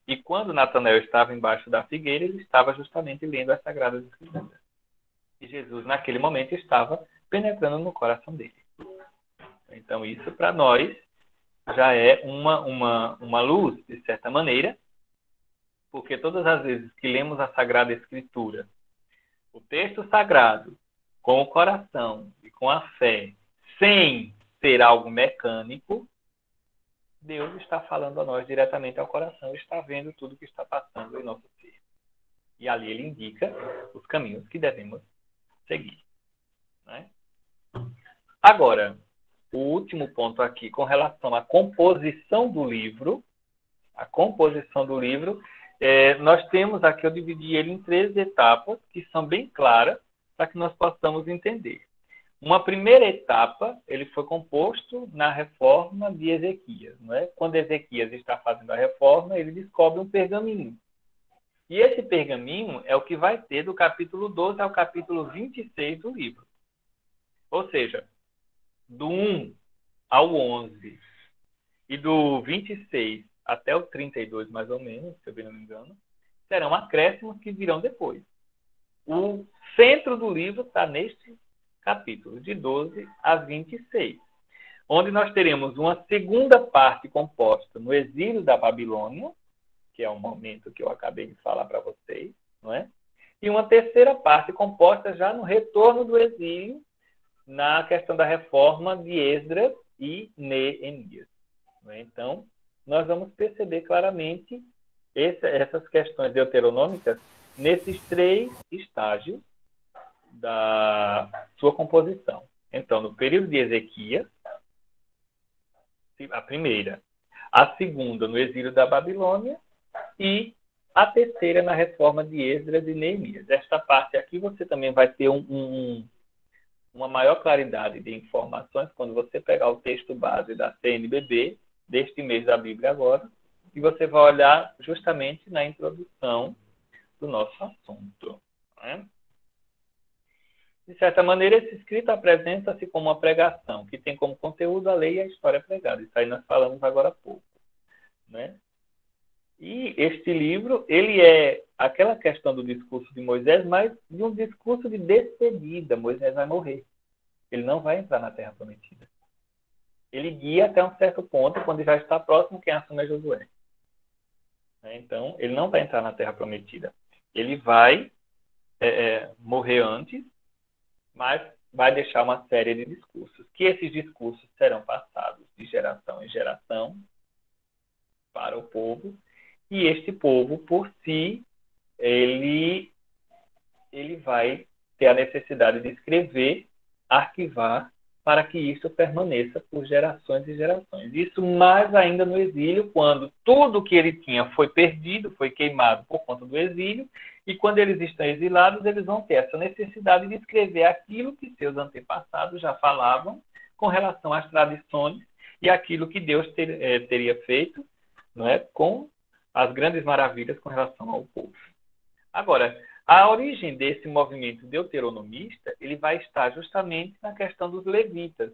D: E quando Natanael estava embaixo da figueira, ele estava justamente lendo as Sagradas Escrituras. E Jesus, naquele momento, estava penetrando no coração dele. Então, isso para nós já é uma luz, de certa maneira, porque todas as vezes que lemos a Sagrada Escritura, o texto sagrado, com o coração e com a fé, sem ser algo mecânico, Deus está falando a nós diretamente ao coração, está vendo tudo que está passando em nosso ser. E ali ele indica os caminhos que devemos seguir. Né? Agora, o último ponto aqui, com relação à composição do livro, nós temos aqui, eu dividi ele em 3 etapas, que são bem claras, para que nós possamos entender. Uma primeira etapa, ele foi composto na reforma de Ezequias. Não é? Quando Ezequias está fazendo a reforma, ele descobre um pergaminho. E esse pergaminho é o que vai ter do capítulo 12 ao capítulo 26 do livro. Ou seja, do 1 ao 11 e do 26 até o 32, mais ou menos, se eu bem não me engano, serão acréscimos que virão depois. O centro do livro está neste capítulo, de 12 a 26, onde nós teremos uma segunda parte composta no exílio da Babilônia, que é o momento que eu acabei de falar para vocês, não é? E uma terceira parte composta já no retorno do exílio, na questão da reforma de Esdras e Neemias. Não é? Então, nós vamos perceber claramente essas questões deuteronômicas nesses 3 estágios da sua composição. Então, no período de Ezequias, a primeira, a segunda no exílio da Babilônia e a terceira na reforma de Esdras e Neemias. Esta parte aqui você também vai ter uma maior claridade de informações quando você pegar o texto base da CNBB, deste mês da Bíblia agora, e você vai olhar justamente na introdução do nosso assunto. Né? De certa maneira, esse escrito apresenta-se como uma pregação, que tem como conteúdo a lei e a história pregada. Isso aí nós falamos agora há pouco. Né? E este livro, ele é aquela questão do discurso de Moisés, mas de um discurso de despedida. Moisés vai morrer. Ele não vai entrar na Terra Prometida. Ele guia até um certo ponto, quando já está próximo, quem assume é Josué. Então, ele não vai entrar na Terra Prometida. Ele vai morrer antes, mas vai deixar uma série de discursos, que esses discursos serão passados de geração em geração para o povo, e este povo, por si, ele vai ter a necessidade de escrever, arquivar, para que isso permaneça por gerações e gerações. Isso mais ainda no exílio, quando tudo que ele tinha foi perdido, foi queimado por conta do exílio, e quando eles estão exilados, eles vão ter essa necessidade de escrever aquilo que seus antepassados já falavam com relação às tradições e aquilo que Deus teria feito, não é, com as grandes maravilhas com relação ao povo. Agora, a origem desse movimento deuteronomista, ele vai estar justamente na questão dos levitas.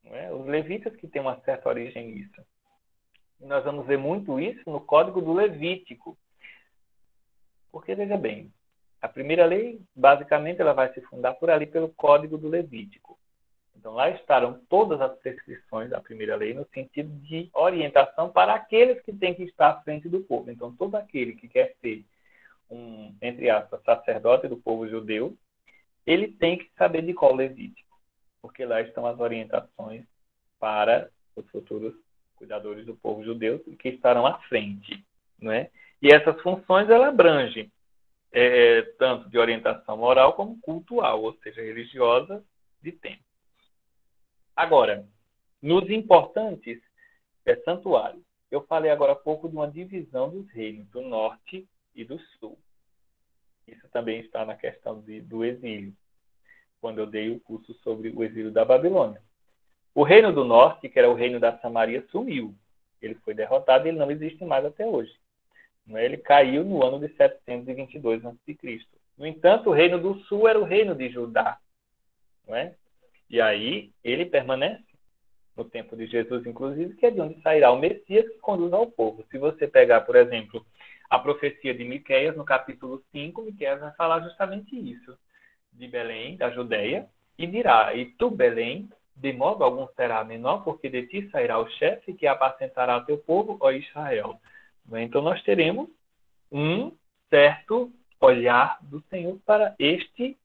D: Não é? Os levitas que têm uma certa origem nisso. E nós vamos ver muito isso no Código do Levítico. Porque, veja bem, a primeira lei, basicamente, ela vai se fundar por ali pelo Código do Levítico. Então, lá estarão todas as prescrições da primeira lei no sentido de orientação para aqueles que têm que estar à frente do povo. Então, todo aquele que quer ser entre aspas, sacerdote do povo judeu, ele tem que saber de qual Levítico, porque lá estão as orientações para os futuros cuidadores do povo judeu que estarão à frente, não é? E essas funções, ela abrangem tanto de orientação moral como cultural, ou seja, religiosa, de tempo. Agora, nos importantes santuários, eu falei agora há pouco de uma divisão dos reinos, do norte e do sul. Isso também está na questão do exílio, quando eu dei o curso sobre o exílio da Babilônia. O reino do norte, que era o reino da Samaria, sumiu. Ele foi derrotado e ele não existe mais até hoje. Ele caiu no ano de 722 a.C. No entanto, o reino do sul era o reino de Judá. Não é? E aí ele permanece no tempo de Jesus, inclusive, que é de onde sairá o Messias que conduz ao povo. Se você pegar, por exemplo, a profecia de Miqueias, no capítulo 5, Miqueias vai falar justamente isso, de Belém, da Judeia, e dirá, e tu, Belém, de modo algum será menor, porque de ti sairá o chefe que apacentará o teu povo, ó Israel. Então nós teremos um certo olhar do Senhor para este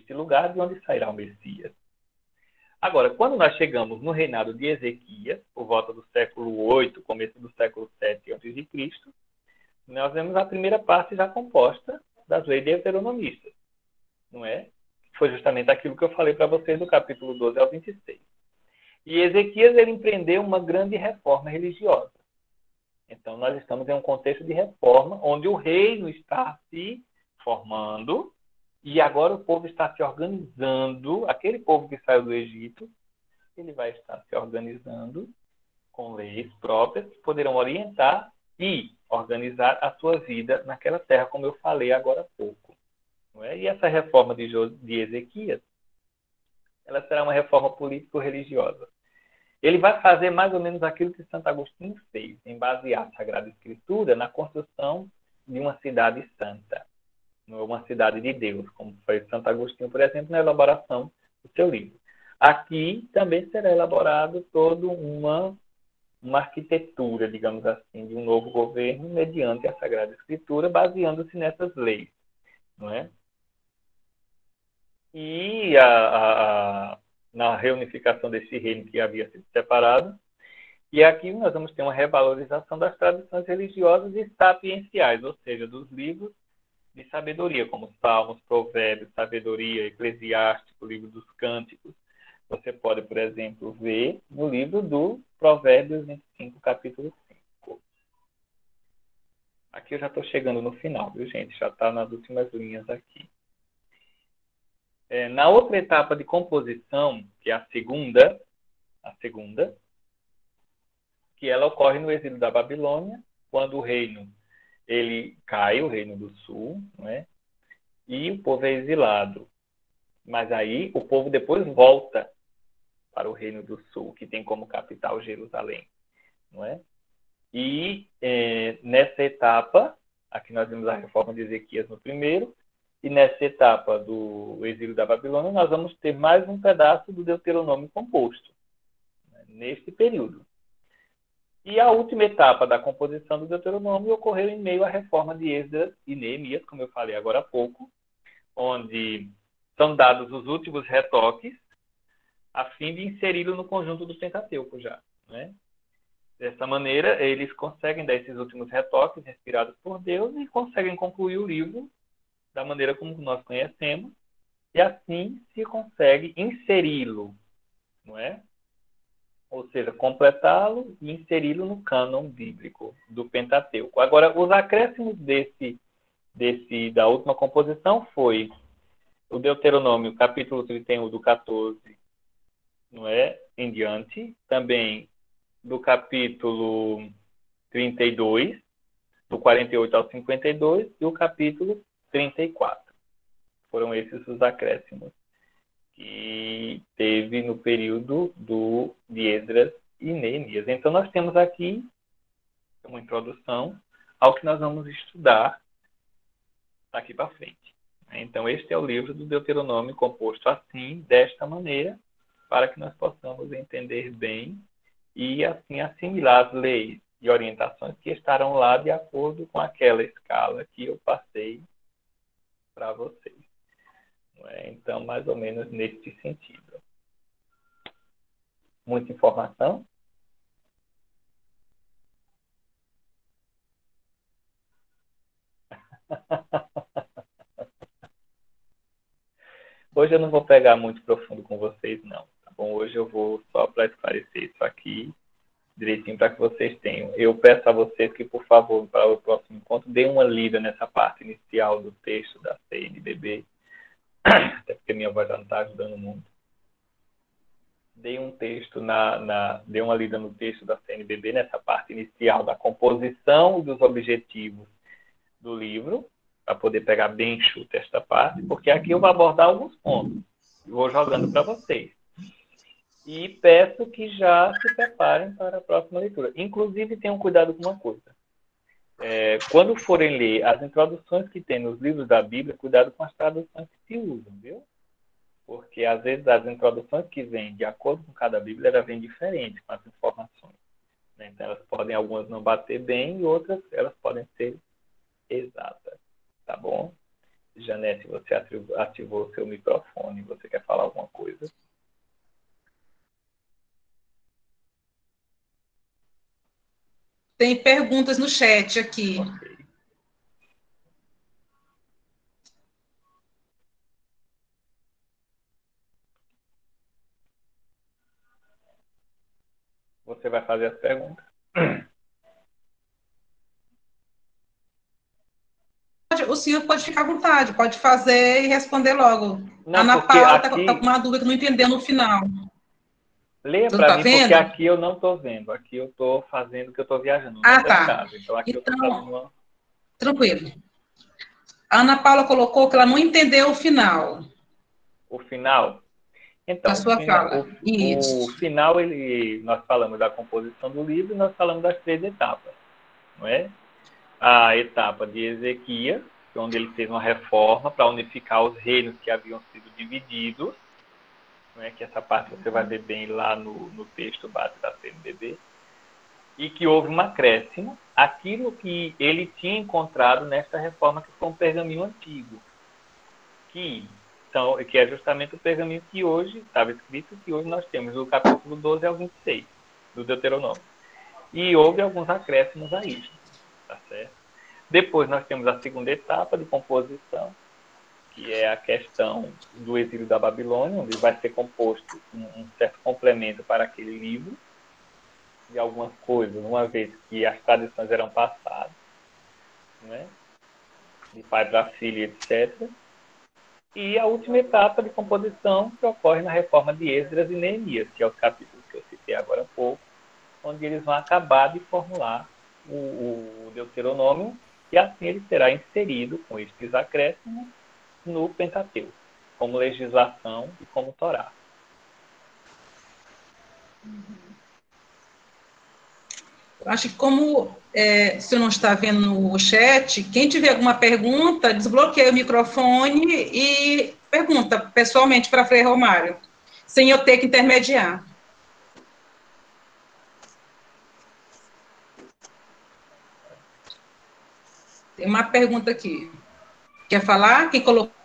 D: lugar de onde sairá o Messias. Agora, quando nós chegamos no reinado de Ezequias, por volta do século 8, começo do século 7 a.C., nós vemos a primeira parte já composta das leis deuteronomistas, não é? Foi justamente aquilo que eu falei para vocês do capítulo 12 ao 26. E Ezequias, ele empreendeu uma grande reforma religiosa. Então, nós estamos em um contexto de reforma, onde o reino está se formando, e agora o povo está se organizando. Aquele povo que saiu do Egito, ele vai estar se organizando com leis próprias que poderão orientar e organizar a sua vida naquela terra, como eu falei agora há pouco. Não é? E essa reforma de Ezequias, ela será uma reforma político-religiosa. Ele vai fazer mais ou menos aquilo que Santo Agostinho fez, em basear a Sagrada Escritura na construção de uma cidade santa, uma cidade de Deus, como foi Santo Agostinho, por exemplo, na elaboração do seu livro. Aqui também será elaborado toda uma arquitetura, digamos assim, de um novo governo mediante a Sagrada Escritura, baseando-se nessas leis, não é? E na reunificação desse reino que havia sido separado, e aqui nós vamos ter uma revalorização das tradições religiosas e sapienciais, ou seja, dos livros de sabedoria, como Salmos, Provérbios, Sabedoria, Eclesiástico, Livro dos Cânticos. Você pode, por exemplo, ver no livro do Provérbios 25, capítulo 5. Aqui eu já estou chegando no final, viu, gente? Já está nas últimas linhas aqui. Na outra etapa de composição, que é a segunda, que ela ocorre no exílio da Babilônia, quando o reino ele cai, o reino do sul, não é? E o povo é exilado. Mas aí o povo depois volta para o reino do sul, que tem como capital Jerusalém, não é? E nessa etapa, aqui nós vemos a reforma de Ezequias no primeiro, e nessa etapa do exílio da Babilônia, nós vamos ter mais um pedaço do Deuteronômio composto, né, neste período. E a última etapa da composição do Deuteronômio ocorreu em meio à reforma de Esdras e Neemias, como eu falei agora há pouco, onde são dados os últimos retoques a fim de inseri-lo no conjunto do Pentateuco já, né? Dessa maneira, eles conseguem dar esses últimos retoques inspirados por Deus e conseguem concluir o livro da maneira como nós conhecemos, e assim se consegue inseri-lo, não é? Ou seja, completá-lo e inseri-lo no cânon bíblico do Pentateuco. Agora, os acréscimos da última composição foi o Deuteronômio, capítulo 31, do 14, não é? Em diante. Também do capítulo 32, do 48 ao 52, e o capítulo 34. Foram esses os acréscimos que teve no período de Esdras e Neemias. Então, nós temos aqui uma introdução ao que nós vamos estudar daqui para frente. Então, este é o livro do Deuteronômio, composto assim, desta maneira, para que nós possamos entender bem e, assim, assimilar as leis e orientações que estarão lá de acordo com aquela escala que eu passei para vocês. Então, mais ou menos neste sentido. Muita informação? Hoje eu não vou pegar muito profundo com vocês, não. Tá bom? Hoje eu vou só para esclarecer isso aqui direitinho para que vocês tenham. Eu peço a vocês que, por favor, para o próximo encontro, deem uma lida nessa parte inicial do texto da CNBB, até porque minha voz já não está ajudando muito. Dei dei uma lida no texto da CNBB, nessa parte inicial da composição dos objetivos do livro, para poder pegar bem enxuto esta parte, porque aqui eu vou abordar alguns pontos. Vou jogando para vocês. E peço que já se preparem para a próxima leitura. Inclusive, tenham cuidado com uma coisa. Quando forem ler as introduções que tem nos livros da Bíblia, cuidado com as traduções que se usam, viu? Porque, às vezes, as introduções que vêm de acordo com cada Bíblia, elas vêm diferentes com as informações. Né? Então, algumas não bater bem e outras, elas podem ser exatas. Tá bom? Janete, você ativou o seu microfone. Você quer falar alguma coisa?
B: Tem perguntas no chat aqui.
D: Ok. Você vai fazer as perguntas.
B: O senhor pode ficar à vontade, pode fazer e responder logo.
D: Não,
B: Ana
D: porque
B: Paula
D: aqui...
B: está com uma dúvida que não entendeu no final.
D: Leia
B: Você
D: para
B: tá
D: mim,
B: vendo?
D: porque aqui eu não estou vendo. Aqui eu estou fazendo que eu estou viajando.
B: Ah,
D: Não tá.
B: tá.
D: Então, aqui
B: Então,
D: eu estou fazendo uma...
B: Tranquilo. A Ana Paula colocou que ela não entendeu o final.
D: O final? Então,
B: Da sua fala.
D: o final, nós falamos da composição do livro e nós falamos das 3 etapas. Não é? A etapa de Ezequias, onde ele fez uma reforma para unificar os reinos que haviam sido divididos, não é? Que essa parte você vai ver bem lá no texto base da CNBB, e que houve um acréscimo, aquilo que ele tinha encontrado nesta reforma, que foi um pergaminho antigo, que é justamente o pergaminho que hoje estava escrito, que hoje nós temos do capítulo 12 ao 26 do Deuteronômio. E houve alguns acréscimos a isso, tá certo? Depois nós temos a segunda etapa de composição, que é a questão do exílio da Babilônia, onde vai ser composto um certo complemento para aquele livro, de algumas coisas, uma vez que as tradições eram passadas, né? De pai para filho, etc. E a última etapa de composição que ocorre na reforma de Esdras e Neemias, que é os capítulos que eu citei agora há pouco, onde eles vão acabar de formular o Deuteronômio, e assim ele será inserido com estes acréscimos no Pentateuco, como legislação e como Torá.
B: Acho que como o senhor não está vendo no chat, quem tiver alguma pergunta, desbloqueia o microfone e pergunta pessoalmente para Frei Romário, sem eu ter que intermediar. Tem uma pergunta aqui. Quer falar? Quem colocou?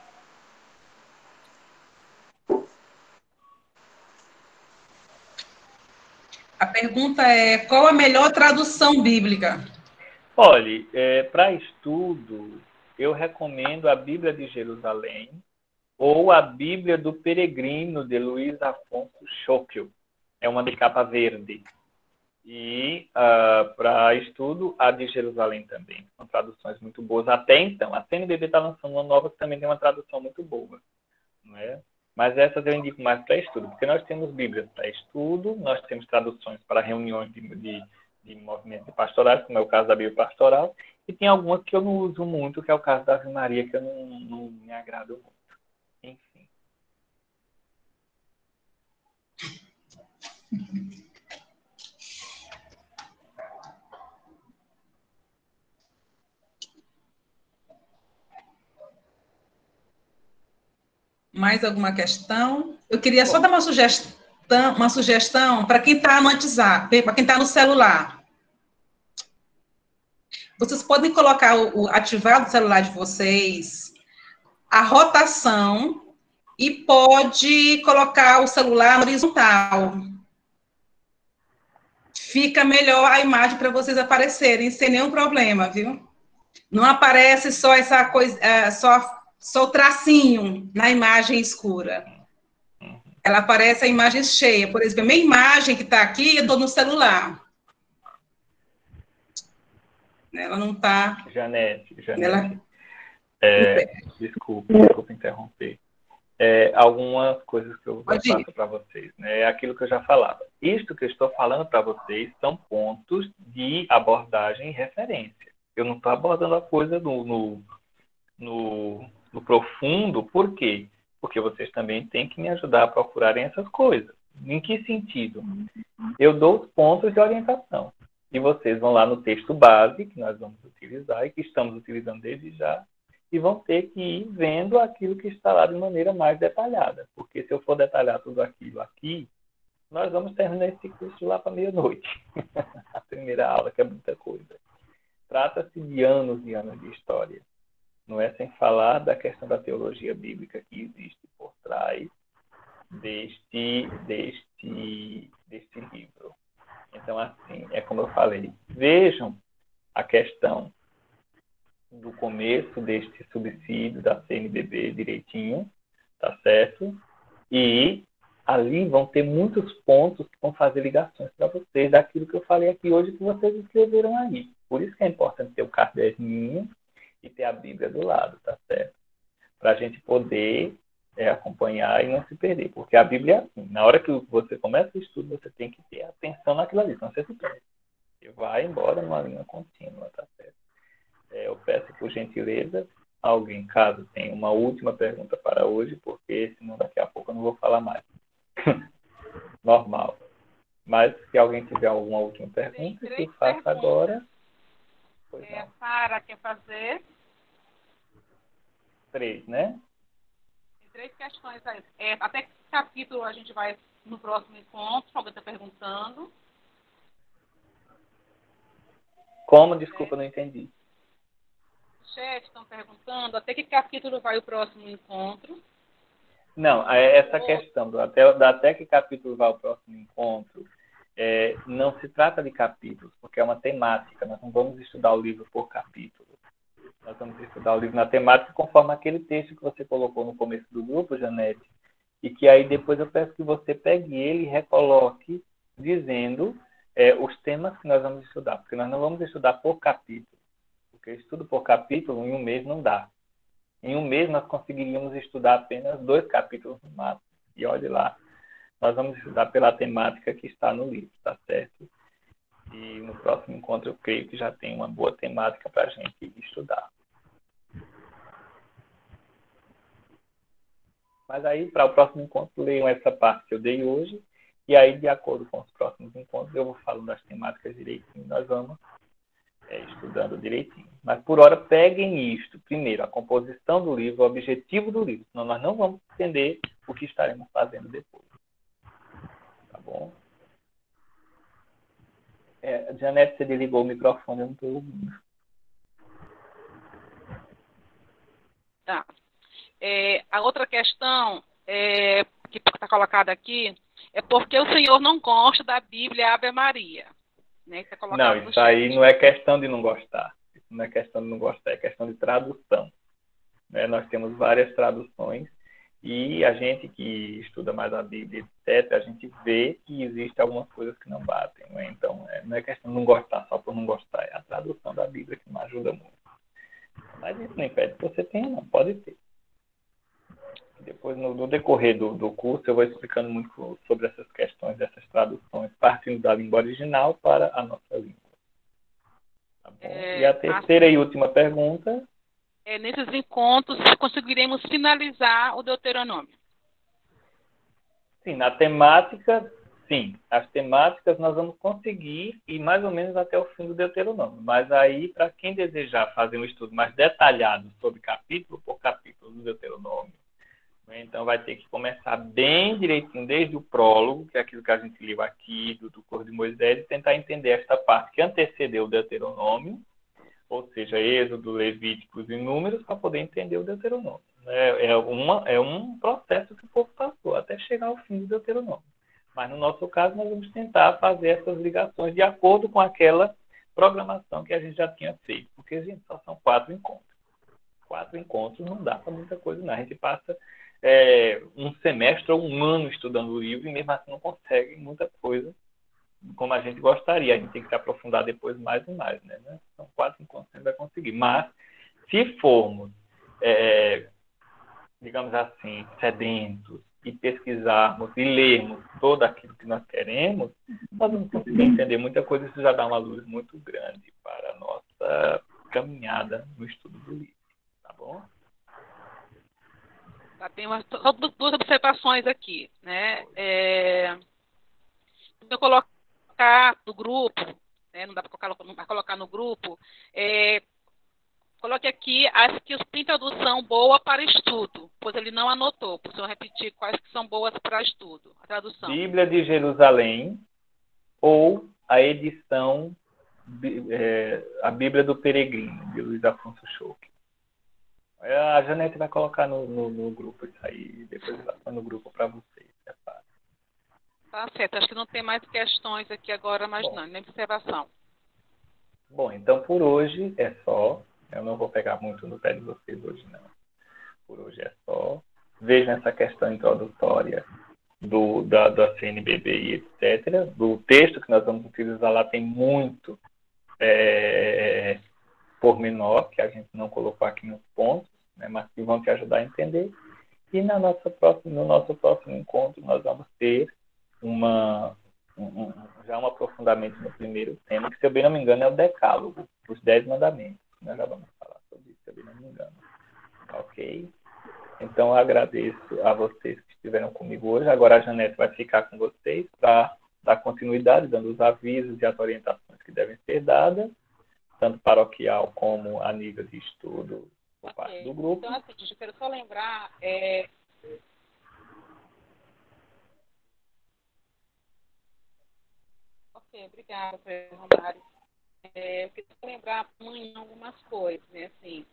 B: A pergunta é: qual a melhor tradução bíblica?
D: Olhe, para estudo, eu recomendo a Bíblia de Jerusalém ou a Bíblia do Peregrino, de Luiz Afonso Schockel. É uma de capa verde. E para estudo, a de Jerusalém também. São traduções muito boas. Até então, a CNBB está lançando uma nova que também tem uma tradução muito boa. Não é? Mas essas eu indico mais para estudo, porque nós temos Bíblias para estudo, nós temos traduções para reuniões de movimentos pastorais, como é o caso da Bíblia Pastoral, e tem algumas que eu não uso muito, que é o caso da Ave Maria, que eu não me agrado muito. Enfim.
B: Mais alguma questão? Eu queria só dar uma sugestão para quem está no WhatsApp, para quem está no celular. Vocês podem colocar ativar do celular de vocês a rotação e pode colocar o celular na horizontal. Fica melhor a imagem para vocês aparecerem sem nenhum problema, viu? Não aparece só essa coisa, só o tracinho na imagem escura. Ela aparece a imagem cheia. Por exemplo, a minha imagem que está aqui, eu estou no celular. Ela não está...
D: Janete.
B: Ela...
D: Desculpa interromper. Algumas coisas que eu passo para vocês. Né? É aquilo que eu já falava. Isto que eu estou falando para vocês são pontos de abordagem e referência. Eu não estou abordando a coisa no profundo. Por quê? Porque vocês também têm que me ajudar a procurarem essas coisas. Em que sentido? Eu dou os pontos de orientação. E vocês vão lá no texto base, que nós vamos utilizar e que estamos utilizando desde já, e vão ter que ir vendo aquilo que está lá de maneira mais detalhada. Porque se eu for detalhar tudo aquilo aqui, nós vamos terminar esse curso lá para meia-noite. A primeira aula, que é muita coisa. Trata-se de anos e anos de história. Não é sem falar da questão da teologia bíblica que existe por trás deste livro. Então, assim, é como eu falei, vejam a questão do começo deste subsídio da CNBB direitinho, tá certo? E ali vão ter muitos pontos que vão fazer ligações para vocês daquilo que eu falei aqui hoje que vocês escreveram aí. Por isso que é importante ter o caderninho e ter a Bíblia do lado, tá certo? Para a gente poder acompanhar e não se perder. Porque a Bíblia é assim, na hora que você começa o estudo, você tem que ter atenção naquilo ali, senão você se perde. E vai embora numa linha contínua, tá certo? Eu peço, por gentileza, alguém, caso tenha uma última pergunta para hoje, porque senão daqui a pouco eu não vou falar mais. Normal. Mas se alguém tiver alguma última pergunta, que eu faça agora.
H: A Sara quer fazer.
D: 3, né?
H: Tem 3 questões aí. Até que capítulo a gente vai no próximo encontro? Alguém está perguntando.
D: Como? Desculpa, não entendi.
H: Chat estão perguntando até que capítulo vai o próximo encontro.
D: Não, essa questão do até que capítulo vai o próximo encontro, não se trata de capítulos, porque é uma temática. Nós não vamos estudar o livro por capítulo. Nós vamos estudar o livro na temática conforme aquele texto que você colocou no começo do grupo, Janete, e que aí depois eu peço que você pegue ele e recoloque dizendo os temas que nós vamos estudar, porque nós não vamos estudar por capítulo, porque estudo por capítulo em um mês não dá. Em um mês nós conseguiríamos estudar apenas 2 capítulos no máximo, e olhe lá, nós vamos estudar pela temática que está no livro, tá certo? E no próximo encontro eu creio que já tem uma boa temática para a gente estudar. Mas aí, para o próximo encontro, leiam essa parte que eu dei hoje, e aí, de acordo com os próximos encontros, eu vou falando das temáticas direitinho, nós vamos estudando direitinho. Mas, por hora, peguem isto. Primeiro, a composição do livro, o objetivo do livro, senão nós não vamos entender o que estaremos fazendo depois. Tá bom? Janete, você desligou o microfone, eu não estou ouvindo.
H: Tá. A outra questão que está colocada aqui é porque o senhor não gosta da Bíblia Ave Maria. Né? Isso é
D: Não,
H: colocado no
D: isso
H: chat.
D: aí não é questão de não gostar. Isso não é questão de não gostar, é questão de tradução. Né? Nós temos várias traduções e a gente que estuda mais a Bíblia, etc., a gente vê que existem algumas coisas que não batem. Né? Então, não é questão de não gostar só por não gostar, é a tradução da Bíblia que me ajuda muito. Mas isso não impede que você tenha, não. Pode ter. Depois, no decorrer do curso, eu vou explicando muito sobre essas questões, dessas traduções, partindo da língua original para a nossa língua. Tá bom? E a terceira e última pergunta.
H: Nesses encontros, conseguiremos finalizar o Deuteronômio?
D: Sim, na temática, sim. As temáticas nós vamos conseguir ir mais ou menos até o fim do Deuteronômio. Mas aí, para quem desejar fazer um estudo mais detalhado sobre capítulo por capítulo do Deuteronômio, então vai ter que começar bem direitinho desde o prólogo, que é aquilo que a gente leu aqui do Cor de Moisés, e tentar entender esta parte que antecedeu o Deuteronômio, ou seja, Êxodo, Levíticos e Números, para poder entender o Deuteronômio. É um processo que o povo passou até chegar ao fim do Deuteronômio. Mas no nosso caso, nós vamos tentar fazer essas ligações de acordo com aquela programação que a gente já tinha feito, porque, gente, só são 4 encontros. 4 encontros não dá para muita coisa, não. A gente passa um semestre ou um ano estudando o livro e mesmo assim não consegue muita coisa como a gente gostaria. A gente tem que se aprofundar depois mais e mais, né? São 4 encontros que a gente vai conseguir. Mas, se formos, digamos assim, sedentos e pesquisarmos e lermos todo aquilo que nós queremos, nós vamos conseguir entender muita coisa. Isso já dá uma luz muito grande para a nossa caminhada no estudo do livro. Tá bom?
H: Tem só 2 observações aqui, né? Se eu colocar no grupo, né? Não dá para colocar no grupo, coloque aqui as que tem tradução boa para estudo, pois ele não anotou, por eu repetir quais que são boas para estudo, a tradução.
D: Bíblia de Jerusalém ou a edição, a Bíblia do Peregrino, de Luiz Afonso Schock. A Janete vai colocar no grupo isso aí, depois ela põe no grupo para vocês. É fácil.
H: Tá certo, acho que não tem mais questões aqui agora, mas não, nem observação.
D: Bom, então por hoje é só. Eu não vou pegar muito no pé de vocês hoje, não. Por hoje é só. Vejam essa questão introdutória da CNBB e etc. Do texto que nós vamos utilizar lá tem muito pormenor, que a gente não colocou aqui nos pontos, né, mas que vão te ajudar a entender. E no nosso próximo encontro nós vamos ter já um aprofundamento no primeiro tema, que, se eu bem não me engano, é o Decálogo, os 10 mandamentos. Nós já vamos falar sobre isso, se eu bem não me engano. Ok? Então, eu agradeço a vocês que estiveram comigo hoje. Agora a Janete vai ficar com vocês para dar continuidade, dando os avisos e as orientações que devem ser dadas, tanto paroquial como a nível de estudo por parte do grupo.
H: Então, assim, eu quero só lembrar... Ok, obrigada, Romário. Eu queria só lembrar amanhã algumas coisas, né, assim,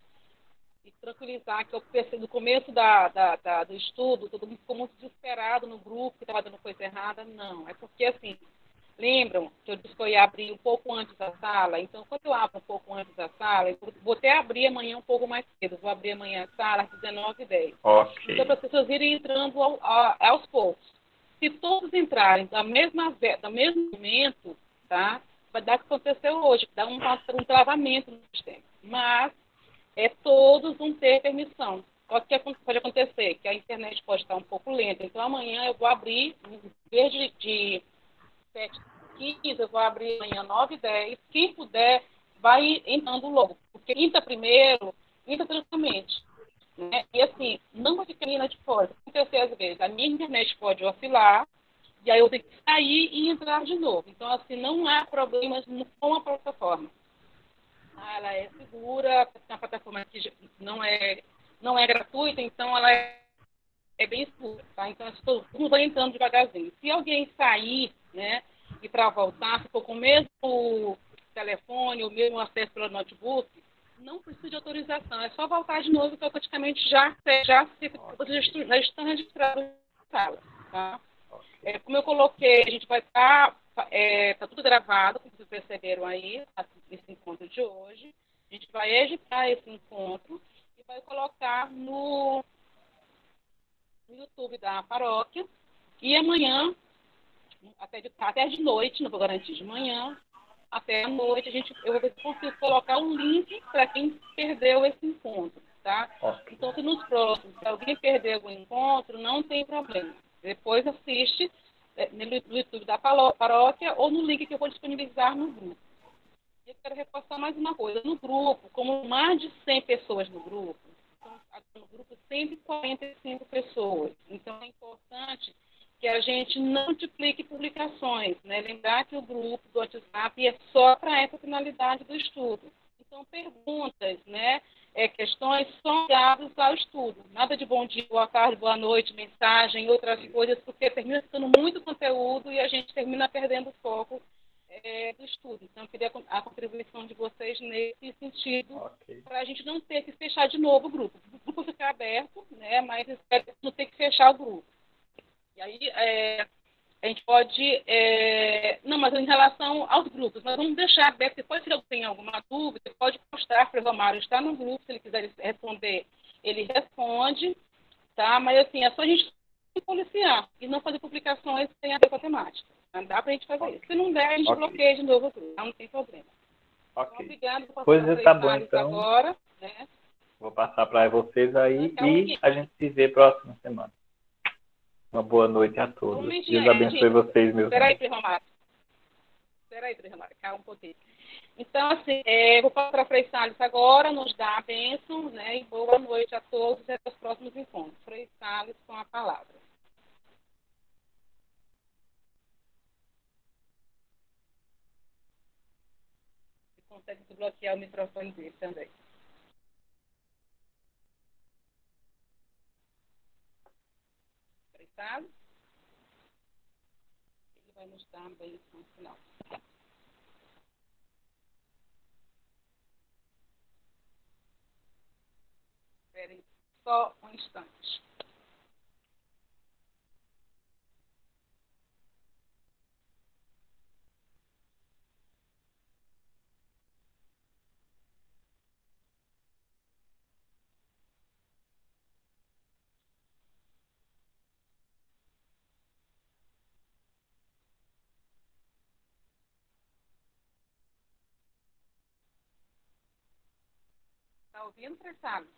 H: e tranquilizar que eu percebi no começo do estudo, todo mundo ficou muito desesperado no grupo, que estava dando coisa errada. Não, é porque, assim, lembram que eu disse que eu ia abrir um pouco antes da sala? Então, quando eu abro um pouco antes da sala, eu vou até abrir amanhã um pouco mais cedo. Vou abrir amanhã a sala às 19h10.
D: Ok.
H: Então, para as pessoas irem entrando aos poucos. Se todos entrarem do mesmo momento, tá? Vai dar o que aconteceu hoje, dá um travamento no sistema. Mas todos vão ter permissão. O que pode acontecer? Que a internet pode estar um pouco lenta. Então, amanhã eu vou abrir, em vez de 7h15, eu vou abrir amanhã 9h10. Quem puder, vai entrando logo. Porque entra primeiro, entra tranquilamente. Né? E assim, não vai ficar menina de fora. Acontecer às vezes, a minha internet pode oscilar, e aí eu tenho que sair e entrar de novo. Então, assim, não há problemas com a plataforma. Ela é segura, é uma plataforma que não é gratuita, então ela é bem segura, tá? Então, todo mundo vai entrando devagarzinho. Se alguém sair, né, e para voltar, se for com o mesmo telefone, o mesmo acesso pelo notebook, não precisa de autorização, é só voltar de novo, que automaticamente já estão registrados na sala, tá? Como eu coloquei, a gente vai estar, tá tudo gravado, como vocês perceberam aí, esse encontro de hoje. A gente vai editar esse encontro e vai colocar no YouTube da paróquia. E amanhã, até de noite, não vou garantir de manhã, até a noite, eu vou ver se consigo colocar um link para quem perdeu esse encontro, tá?
D: Ok.
H: Então, se nos próximos, se alguém perdeu o encontro, não tem problema. Depois assiste no YouTube da paróquia ou no link que eu vou disponibilizar no grupo. E eu quero reforçar mais uma coisa. No grupo, como mais de 100 pessoas no grupo, no grupo 145 pessoas. Então, é importante que a gente não multiplique publicações, né? Lembrar que o grupo do WhatsApp é só para essa finalidade do estudo. Então, perguntas, né? Questões são ligadas ao estudo. Nada de bom dia, boa tarde, boa noite, mensagem, outras coisas, porque termina ficando muito conteúdo e a gente termina perdendo o foco do estudo. Então, eu queria a contribuição de vocês nesse sentido, para a gente não ter que fechar de novo o grupo. O grupo ficar aberto, né? Mas não ter que fechar o grupo. E aí, a gente pode... Não, mas em relação aos grupos, nós vamos deixar aberto. Depois, se alguém tem alguma dúvida, pode postar. O Frei Romário está no grupo. Se ele quiser responder, ele responde. Tá? Mas, assim, é só a gente policiar e não fazer publicações sem a ver com a temática. Não dá para a gente fazer isso. Se não der, a gente bloqueia de novo o grupo. Não tem problema.
D: Ok.
H: Então, obrigado por
D: Pois
H: passar
D: tá bom, então.
H: agora. Né?
D: Vou passar para vocês aí e a gente se vê próxima semana. Uma boa noite a todos. Deus abençoe vocês, meus
H: Espera aí, Frei Romário. Calma um pouquinho. Então, assim, vou passar para a Frei Salles agora, nos dá a bênção, né? E boa noite a todos e até os próximos encontros. Frei Salles com a palavra. Você consegue desbloquear o microfone dele também. Frei Salles? Ele vai nos dar a bênção no final. Esperem só um instante. Está ouvindo, Frei Salles?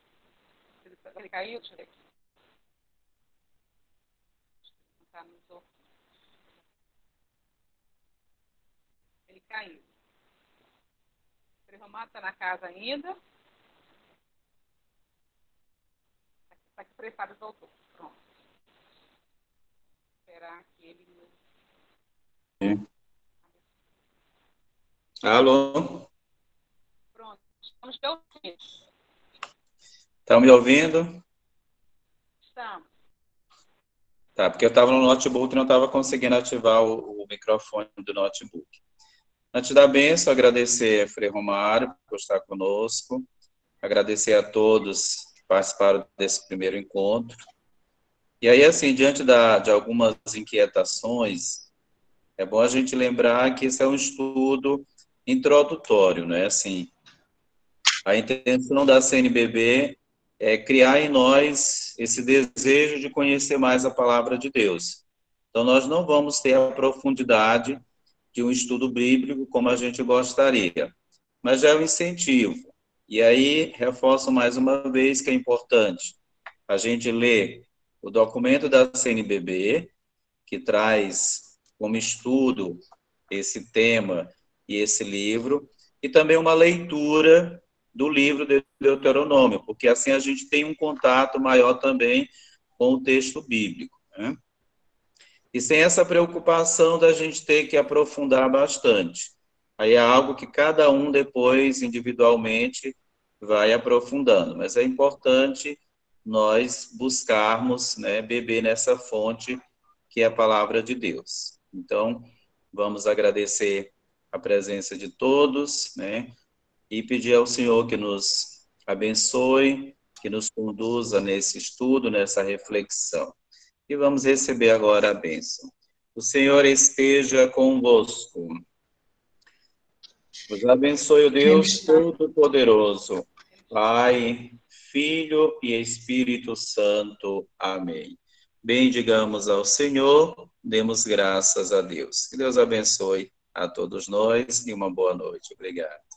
H: Ele caiu? Deixa eu ver aqui. Não está nos ouvindo. Ele caiu. O Frei Romário está na casa ainda. Está aqui, o Frei Salles voltou. Pronto. Esperar que ele...
C: Alô?
H: Pronto. Estamos te ouvindo.
C: Estão me ouvindo?
H: Estamos.
C: Tá, porque eu estava no notebook e não estava conseguindo ativar o microfone do notebook. Antes da bênção, agradecer a Frei Romário por estar conosco, agradecer a todos que participaram desse primeiro encontro. E aí, assim, diante de algumas inquietações, é bom a gente lembrar que esse é um estudo introdutório, né? Assim, a intenção da CNBB é criar em nós esse desejo de conhecer mais a palavra de Deus. Então, nós não vamos ter a profundidade de um estudo bíblico como a gente gostaria, mas já é um incentivo. E aí, reforço mais uma vez que é importante a gente ler o documento da CNBB, que traz como estudo esse tema e esse livro, e também uma leitura do livro de Deuteronômio, porque assim a gente tem um contato maior também com o texto bíblico, né? E sem essa preocupação da gente ter que aprofundar bastante. Aí é algo que cada um depois, individualmente, vai aprofundando. Mas é importante nós buscarmos, né, beber nessa fonte que é a palavra de Deus. Então, vamos agradecer a presença de todos, né, e pedir ao Senhor que nos abençoe, que nos conduza nesse estudo, nessa reflexão. E vamos receber agora a bênção. O Senhor esteja convosco. Vos abençoe o Deus Todo-Poderoso, Pai, Filho e Espírito Santo. Amém. Bendigamos ao Senhor, demos graças a Deus. Que Deus abençoe a todos nós e uma boa noite. Obrigado.